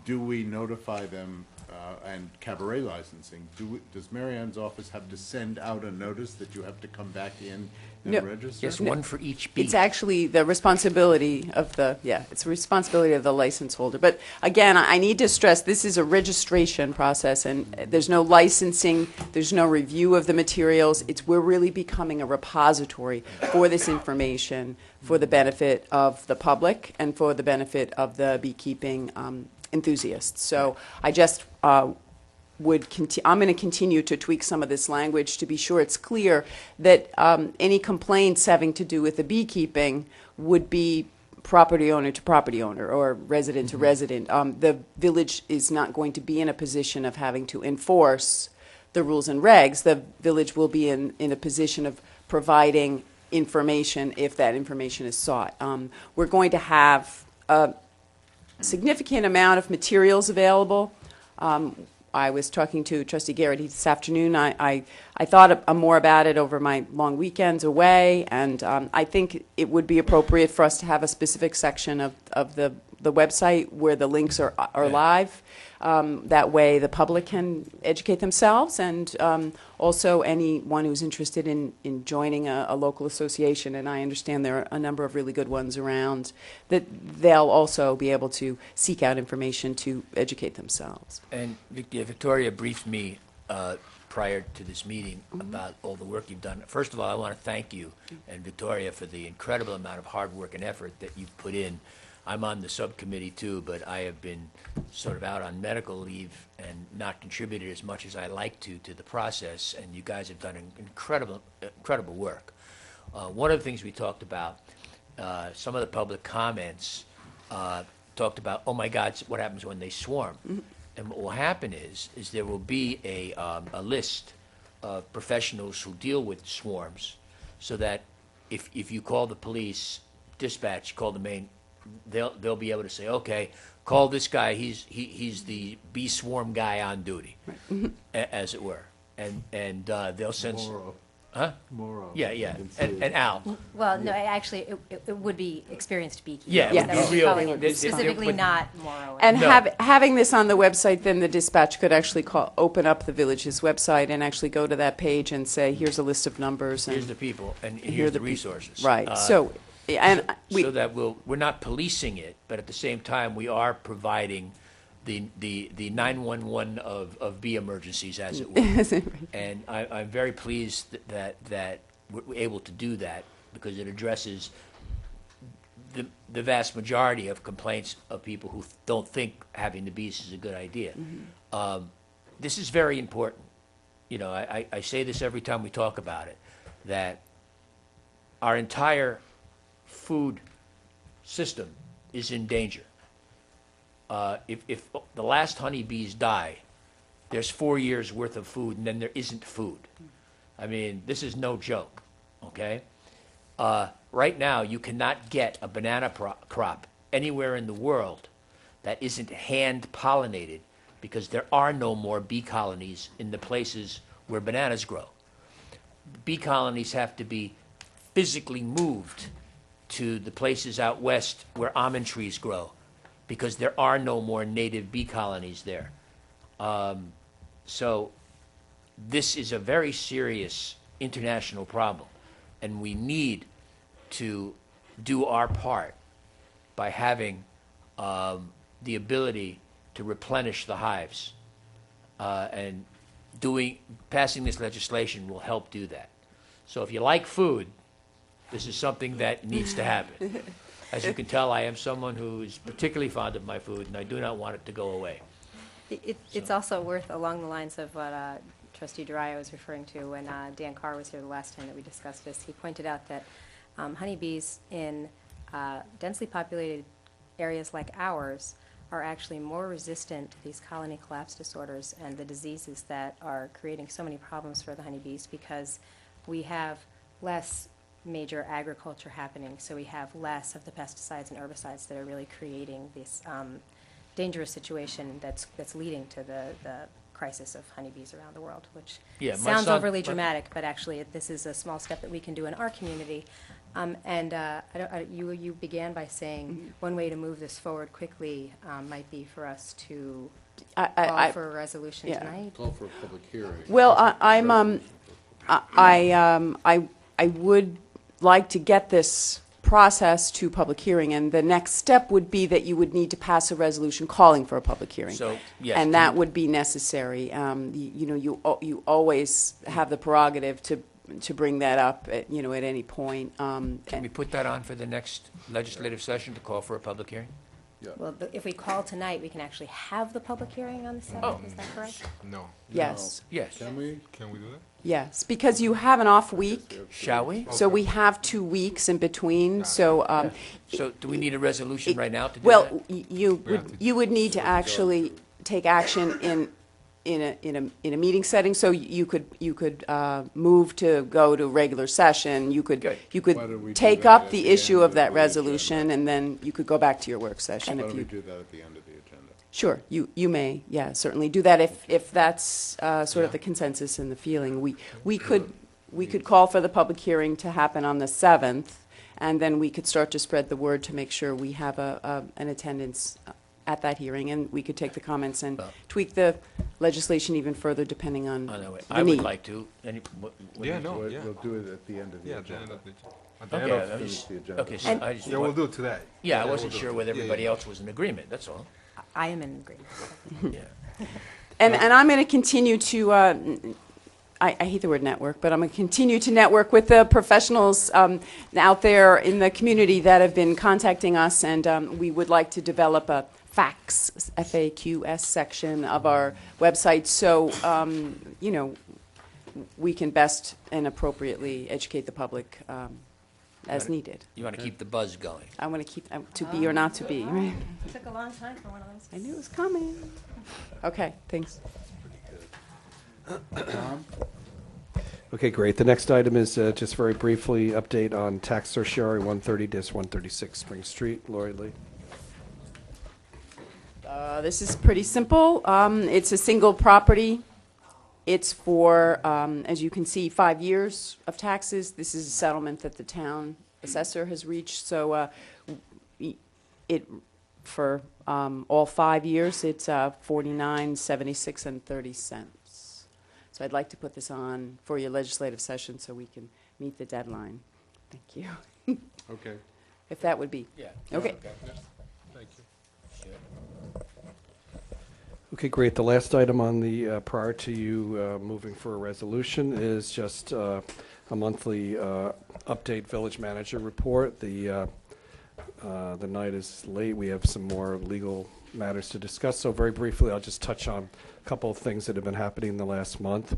do we notify them, and cabaret licensing, does Mary Ann's office have to send out a notice that you have to come back in and No. register? Yes, one for each bee. It's actually the responsibility of it's the responsibility of the license holder. But again, I need to stress, this is a registration process, and there's no licensing, there's no review of the materials. We're really becoming a repository for this information for the benefit of the public and for the benefit of the beekeeping enthusiasts. So I just I'm going to continue to tweak some of this language to be sure it's clear that any complaints having to do with the beekeeping would be property owner to property owner or resident to resident. The village is not going to be in a position of having to enforce the rules and regs. The village will be in a position of providing information if that information is sought. We're going to have a significant amount of materials available. I was talking to Trustee Garrity this afternoon. I thought more about it over my long weekends away, and I think it would be appropriate for us to have a specific section of the website where the links are live. That way the public can educate themselves, and also anyone who's interested in joining a local association, and I understand there are a number of really good ones around, that they'll also be able to seek out information to educate themselves. And Victoria briefed me prior to this meeting about all the work you've done. First of all, I want to thank you and Victoria for the incredible amount of hard work and effort that you've put in. I'm on the subcommittee too, but I have been sort of out on medical leave and not contributed as much as I like to the process, and you guys have done incredible work. One of the things we talked about, some of the public comments talked about, oh my God, what happens when they swarm? And what will happen is there will be a list of professionals who deal with swarms, so that if you call the police dispatch, call the main, they'll be able to say, okay, call this guy. He's the bee swarm guy on duty, as it were, and they'll send. Morrow. Huh? Morrow. Yeah. And Al. Well, no, actually, it would be experienced beekeepers. Yeah, it would that be would real- calling it, they- specifically but- not Morrow. And No. having this on the website, then the dispatch could actually open up the village's website and actually go to that page and say, here's a list of numbers. And Here's the people, and here here's are the the people. resources. Right. So that we're not policing it, but at the same time, we are providing the 911 of bee emergencies, as it were. And I'm very pleased that we're able to do that because it addresses the vast majority of complaints of people who don't think having the bees is a good idea. This is very important. You know, I say this every time we talk about it, that our entire food system is in danger. If the last honeybees die, there's 4 years worth of food, and then there isn't food. I mean, this is no joke, okay? Right now, you cannot get a banana crop anywhere in the world that isn't hand-pollinated because there are no more bee colonies in the places where bananas grow. Bee colonies have to be physically moved to the places out west where almond trees grow because there are no more native bee colonies there. So this is a very serious international problem, and we need to do our part by having the ability to replenish the hives, and passing this legislation will help do that. So if you like food, this is something that needs to happen. As you can tell, I am someone who is particularly fond of my food, and I do not want it to go away. It's also worth, along the lines of what Trustee Durayo was referring to when Dan Carr was here the last time that we discussed this. He pointed out that honeybees in densely populated areas like ours are actually more resistant to these colony collapse disorders and the diseases that are creating so many problems for the honeybees because we have less major agriculture happening, so we have less of the pesticides and herbicides that are really creating this dangerous situation that's leading to the crisis of honeybees around the world, which sounds overly dramatic, but actually this is a small step that we can do in our community. You began by saying one way to move this forward quickly might be for us to call for a resolution tonight. Call for a public hearing. Well, I would like to get this process to public hearing, and the next step would be that you would need to pass a resolution calling for a public hearing. So, yes, and that would be necessary. You always have the prerogative to bring that up at any point. Can we put that on for the next legislative session to call for a public hearing? Yeah. Well, if we call tonight, we can actually have the public hearing on the 7th, is that correct? No. Yes. Yes. Can we? Can we do that? Yes, because you have an off week. Shall we? So we have 2 weeks in between. So, So do we need a resolution right now to do that? well, you would need to actually take action in a meeting setting. So you could move to go to regular session. You could Why don't we do take that up at the the issue end of of that the resolution, and then you could go back to your work session Why if don't we you. do that at the end of the agenda? Sure, you may, certainly do that if that's sort of the consensus and the feeling. We could call for the public hearing to happen on the 7th, and then we could start to spread the word to make sure we have an attendance at that hearing, and we could take the comments and tweak the legislation even further depending on the need. I would like to. We'll do it at the end of the agenda. At the end of Finish the agenda. Okay, so I just we'll do it today. I wasn't sure whether everybody else was in agreement, that's all. I am in agreement. Yeah. And I'm going to continue to, I hate the word network, but I'm going to continue to network with the professionals out there in the community that have been contacting us, and we would like to develop a FAQs, F-A-Q-S section of our website, so, we can best and appropriately educate the public as needed. You want to keep the buzz going. I want to keep, to be or not to be, right? It took a long time for one of those. I knew it was coming. Okay, thanks. Okay, great. The next item is just very briefly update on tax certiorari 130-136 Spring Street. Lori Lee. This is pretty simple. It's a single property. It's for, as you can see, 5 years of taxes. This is a settlement that the town assessor has reached. So for all 5 years, it's $49.76 and 30 cents. So I'd like to put this on for your legislative session so we can meet the deadline. Thank you. Okay. If that would be. Yeah. Okay. Thank you. Okay, great. The last item on the, prior to you moving for a resolution is just a monthly update village manager report. The night is late. We have some more legal matters to discuss. So very briefly, I'll just touch on a couple of things that have been happening in the last month.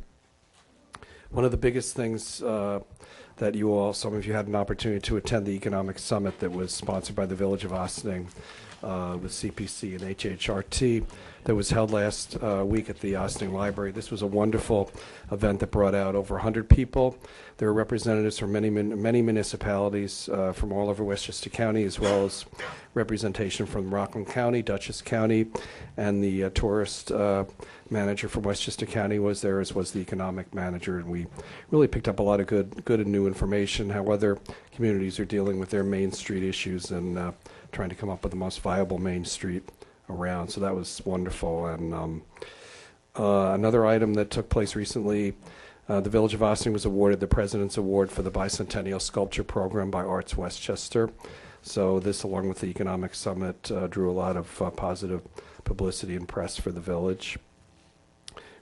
One of the biggest things that you all, some of you had an opportunity to attend the economic summit that was sponsored by the Village of Ossining with CPC and HHRT that was held last week at the Ossining Library. This was a wonderful event that brought out over 100 people. There were representatives from many municipalities from all over Westchester County, as well as representation from Rockland County, Dutchess County, and the tourist manager from Westchester County was there, as was the economic manager, and we really picked up a lot of good and new information, how other communities are dealing with their Main Street issues and trying to come up with the most viable Main Street around. So that was wonderful. And another item that took place recently, the Village of Ossining was awarded the President's Award for the Bicentennial Sculpture Program by Arts Westchester. So this, along with the Economic Summit, drew a lot of positive publicity and press for the village.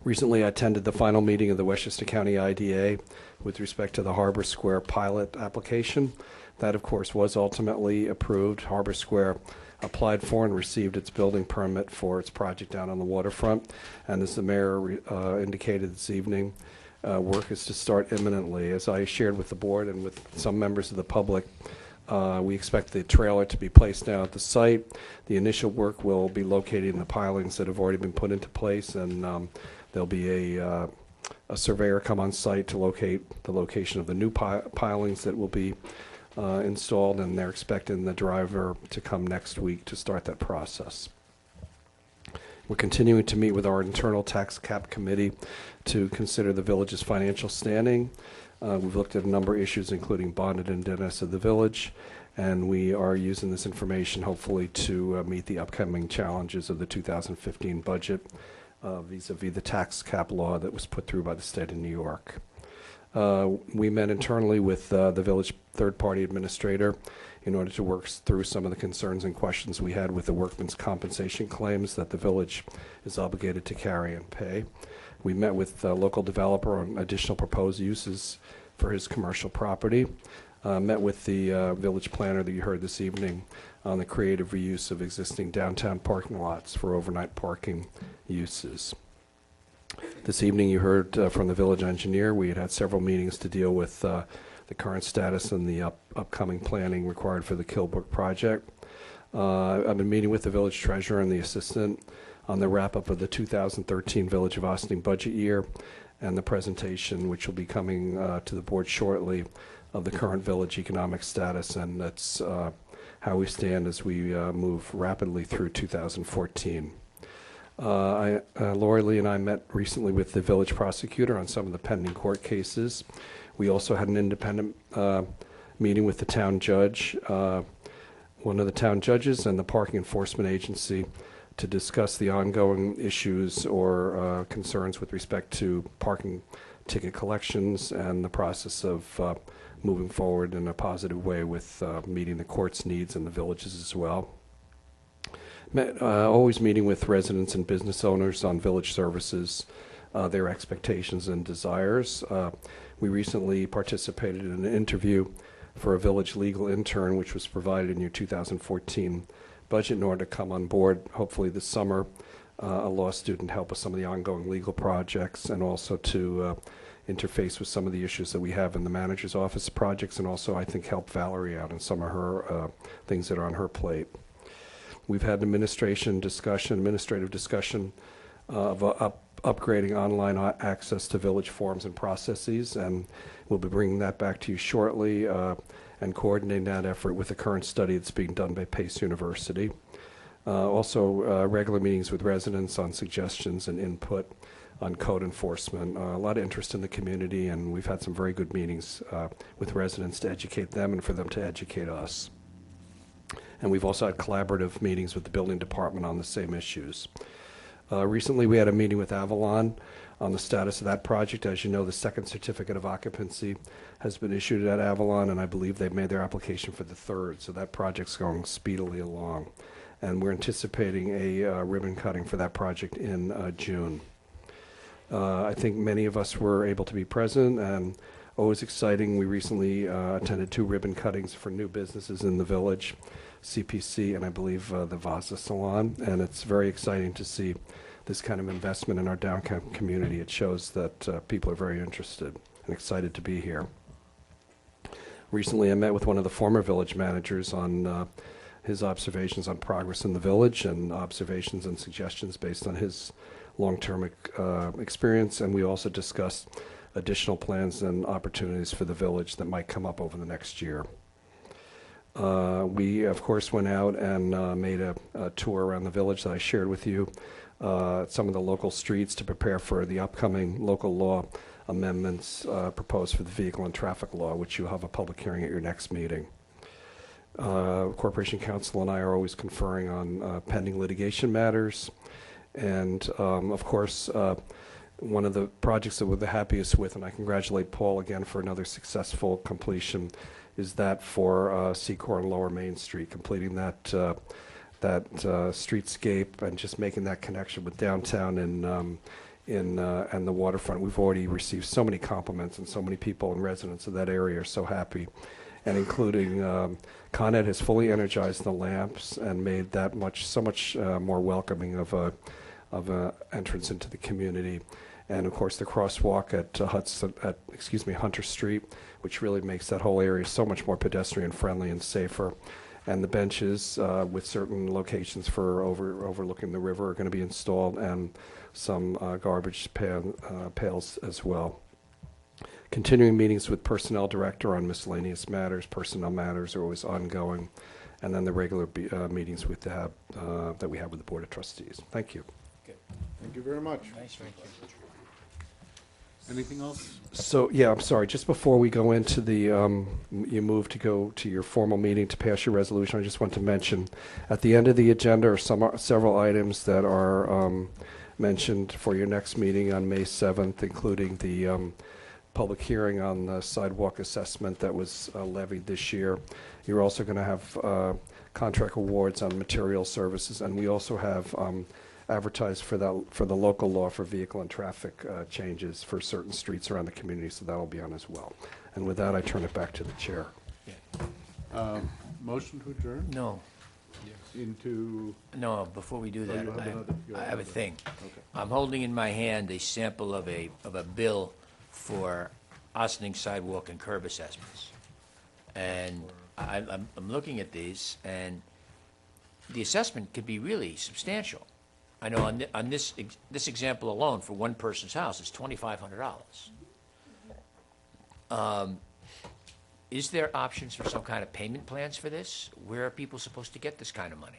Recently, I attended the final meeting of the Westchester County IDA with respect to the Harbor Square pilot application. That, of course, was ultimately approved. Harbor Square applied for and received its building permit for its project down on the waterfront. And as the mayor indicated this evening, work is to start imminently. As I shared with the board and with some members of the public, we expect the trailer to be placed now at the site. The initial work will be located in the pilings that have already been put into place, and there'll be a surveyor come on site to locate the location of the new pilings that will be installed, and they're expecting the driver to come next week to start that process. We're continuing to meet with our internal tax cap committee to consider the village's financial standing. We've looked at a number of issues, including bonded indebtedness of the village, and we are using this information hopefully to meet the upcoming challenges of the 2015 budget vis-a-vis the tax cap law that was put through by the state of New York. We met internally with the village third-party administrator in order to work through some of the concerns and questions we had with the workman's compensation claims that the village is obligated to carry and pay. We met with the local developer on additional proposed uses for his commercial property. Met with the village planner that you heard this evening on the creative reuse of existing downtown parking lots for overnight parking uses. This evening you heard from the village engineer. We had several meetings to deal with the current status and the upcoming planning required for the Kilbrook project. I've been meeting with the village treasurer and the assistant on the wrap-up of the 2013 Village of Ossining budget year and the presentation, which will be coming to the board shortly, of the current village economic status, and that's how we stand as we move rapidly through 2014. Lori Lee and I met recently with the village prosecutor on some of the pending court cases. We also had an independent meeting with the town judge, one of the town judges, and the parking enforcement agency to discuss the ongoing issues or concerns with respect to parking ticket collections and the process of moving forward in a positive way with meeting the court's needs and the villages as well. Always meeting with residents and business owners on village services, their expectations and desires. We recently participated in an interview for a village legal intern, which was provided in your 2014 budget in order to come on board, hopefully this summer, a law student help with some of the ongoing legal projects, and also to interface with some of the issues that we have in the manager's office projects, and also I think help Valerie out in some of her things that are on her plate. We've had administrative discussion of upgrading online access to village forms and processes, and we'll be bringing that back to you shortly and coordinating that effort with the current study that's being done by Pace University. Also, regular meetings with residents on suggestions and input on code enforcement. A lot of interest in the community, and we've had some very good meetings with residents to educate them and for them to educate us. And we've also had collaborative meetings with the building department on the same issues. Recently, we had a meeting with Avalon on the status of that project. As you know, the second certificate of occupancy has been issued at Avalon, and I believe they've made their application for the third, so that project's going speedily along. And we're anticipating a ribbon cutting for that project in June. I think many of us were able to be present, and Always exciting. We recently attended 2 ribbon cuttings for new businesses in the village, CPC and I believe the Vaza Salon, and it's very exciting to see this kind of investment in our downtown community. It shows that people are very interested and excited to be here. Recently, I met with one of the former village managers on his observations on progress in the village and observations and suggestions based on his long-term experience, and we also discussed additional plans and opportunities for the village that might come up over the next year. We, of course, went out and made a tour around the village that I shared with you, some of the local streets to prepare for the upcoming local law amendments proposed for the vehicle and traffic law, which you'll have a public hearing at your next meeting. Corporation Counsel and I are always conferring on pending litigation matters. And, of course, one of the projects that we're the happiest with, and I congratulate Paul again for another successful completion, is that for Secor and Lower Main Street, completing that streetscape and just making that connection with downtown and the waterfront. We've already received so many compliments, and so many people and residents of that area are so happy. And including Con Ed has fully energized the lamps and made that so much more welcoming of a entrance into the community. And of course, the crosswalk at Hunter Street, which really makes that whole area so much more pedestrian friendly and safer. And the benches with certain locations for overlooking the river are going to be installed, and some garbage pails as well. Continuing meetings with Personnel Director on miscellaneous matters. Personnel matters are always ongoing. And then the regular meetings that we have with the Board of Trustees. Thank you. Okay. Thank you very much. Nice, thank you. Anything else? So, yeah, I'm sorry. Just before we go into you move to go to your formal meeting to pass your resolution, I just want to mention at the end of the agenda are several items that are mentioned for your next meeting on May 7th, including the public hearing on the sidewalk assessment that was levied this year. You're also going to have contract awards on material services, and we also have advertised for the local law for vehicle and traffic changes for certain streets around the community, so that'll be on as well. And with that, I turn it back to the chair. Motion to adjourn? No. No, before we do that, I have a thing. Okay. I'm holding in my hand a sample of a bill for Ossining sidewalk and curb assessments. And I'm looking at these, and the assessment could be really substantial. I know on this example alone, for one person's house, it's $2,500. Is there options for some kind of payment plans for this? Where are people supposed to get this kind of money?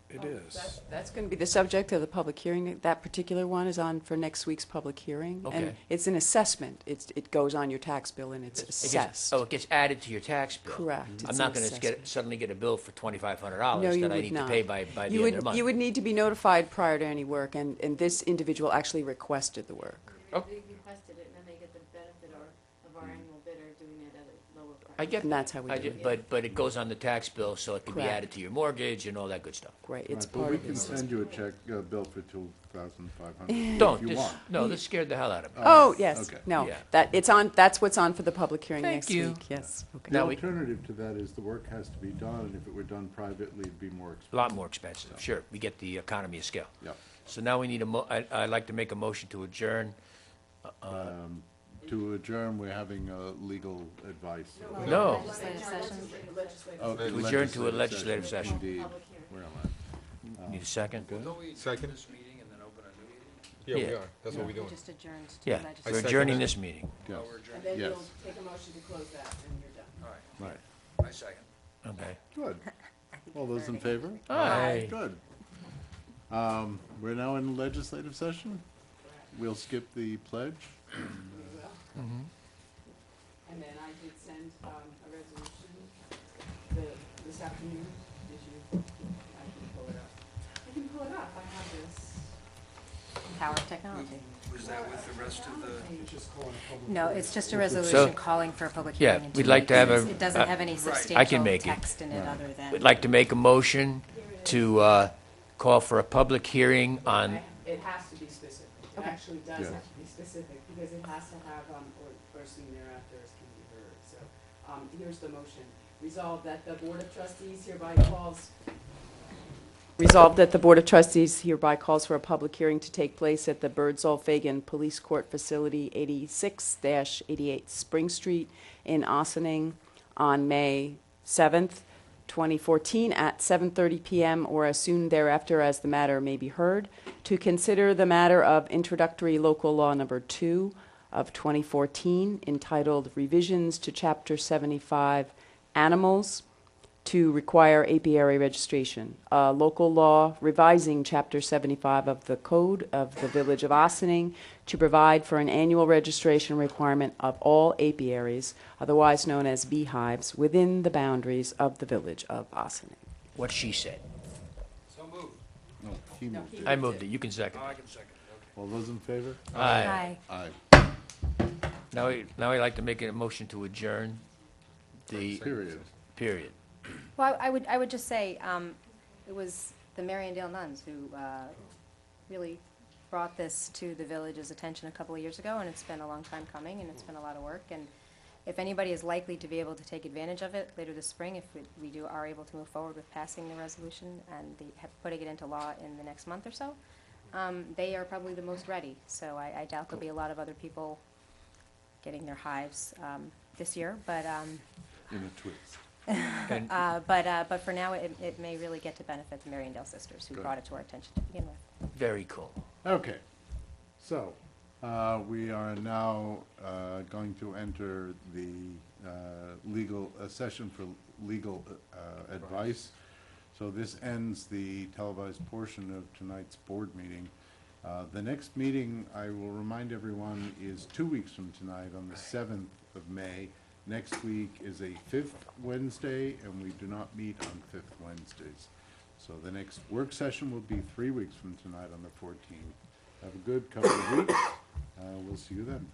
It is. That's going to be the subject of the public hearing. That particular one is on for next week's public hearing. Okay. And it's an assessment. It goes on your tax bill and it's assessed. It gets added to your tax bill. Correct. I'm It's not an going to assessment. suddenly get a bill for $2,500 No, you that I would need not. to pay by the You end of the month. You would need to be notified prior to any work, and this individual actually requested the work. Oh. They requested it, and then they get the benefit of our annual bidder doing it at a lower price. I get And that's how we I do ju- it. But it goes on the tax bill, so it can be Correct. added to your mortgage and all that good stuff. Right, it's Right, but part we of can the send you a check, bill for $2,500 Don't, if you want. this scared the hell out of me. Oh, yes, Okay. no, Yeah. that's what's on for the public hearing Thank next you. week, yes. Okay. The Now we- alternative to that is the work has to be done, and if it were done privately, it'd be more expensive. A lot more expensive, sure. We get the economy of scale. Yeah. So now we need I'd like to make a motion to adjourn. To adjourn, we're having legal advice. No, Legislative session. Oh, to adjourn to a legislative session. Indeed. Where am I? Need a second? Second? Yeah, we Yeah. are. That's what we're doing. Just adjourned to Yeah, legislative. we're second adjourning that. this meeting. Yes. And then Yes. you'll take a motion to close that, and you're done. Right. I second. Okay. Good. All those in favor? Aye. Good. We're now in legislative session. We'll skip the pledge. And then I did send a resolution this afternoon. Did you? I can pull it up. I can pull it up. I have this. Power of technology. Was that with the rest of the? No, it's just a resolution calling for a public hearing. Yeah, in we'd 2 like to have weeks. a- It doesn't have any I can substantial make it. text in it other than. We'd like to make a motion to call for a public hearing on, It has to be specific. It Okay. actually does Yeah. have to be specific, because it has to have, or or soon thereafter as can be heard. So here's the motion. Resolved that the Board of Trustees hereby calls. Resolved that the Board of Trustees hereby calls for a public hearing to take place at the Birdsall-Fagan Police Court Facility 86-88 Spring Street in Ossining on May 7th, 2014 at 7:30 p.m. or as soon thereafter as the matter may be heard, to consider the matter of introductory local law number 2 of 2014 entitled Revisions to Chapter 75 Animals to require apiary registration. Local law revising Chapter 75 of the Code of the Village of Ossining to provide for an annual registration requirement of all apiaries, otherwise known as beehives, within the boundaries of the Village of Ossining. What she said. So moved. No, he moved it. I moved it, you can second. Oh, I can second it, All those in favor? Aye. Aye. Aye. Now I'd like to make a motion to adjourn the Period. period. Well, I would just say, it was the Mariondale nuns who really brought this to the village's attention a couple of years ago, and it's been a long time coming, and it's been a lot of work. And if anybody is likely to be able to take advantage of it later this spring, if we are able to move forward with passing the resolution and putting it into law in the next month or so, they are probably the most ready. So I doubt there'll be a lot of other people getting their hives this year, but In a twist. but for now, it may really get to benefit the Mariondale sisters who Good. brought it to our attention to begin with. Very cool. Okay, so we are now going to enter the legal session for legal advice. So this ends the televised portion of tonight's board meeting. The next meeting, I will remind everyone, is 2 weeks from tonight on the 7th of May. Next week is a 5th Wednesday, and we do not meet on 5th Wednesdays. So the next work session will be 3 weeks from tonight on the 14th. Have a good couple of weeks. We'll see you then.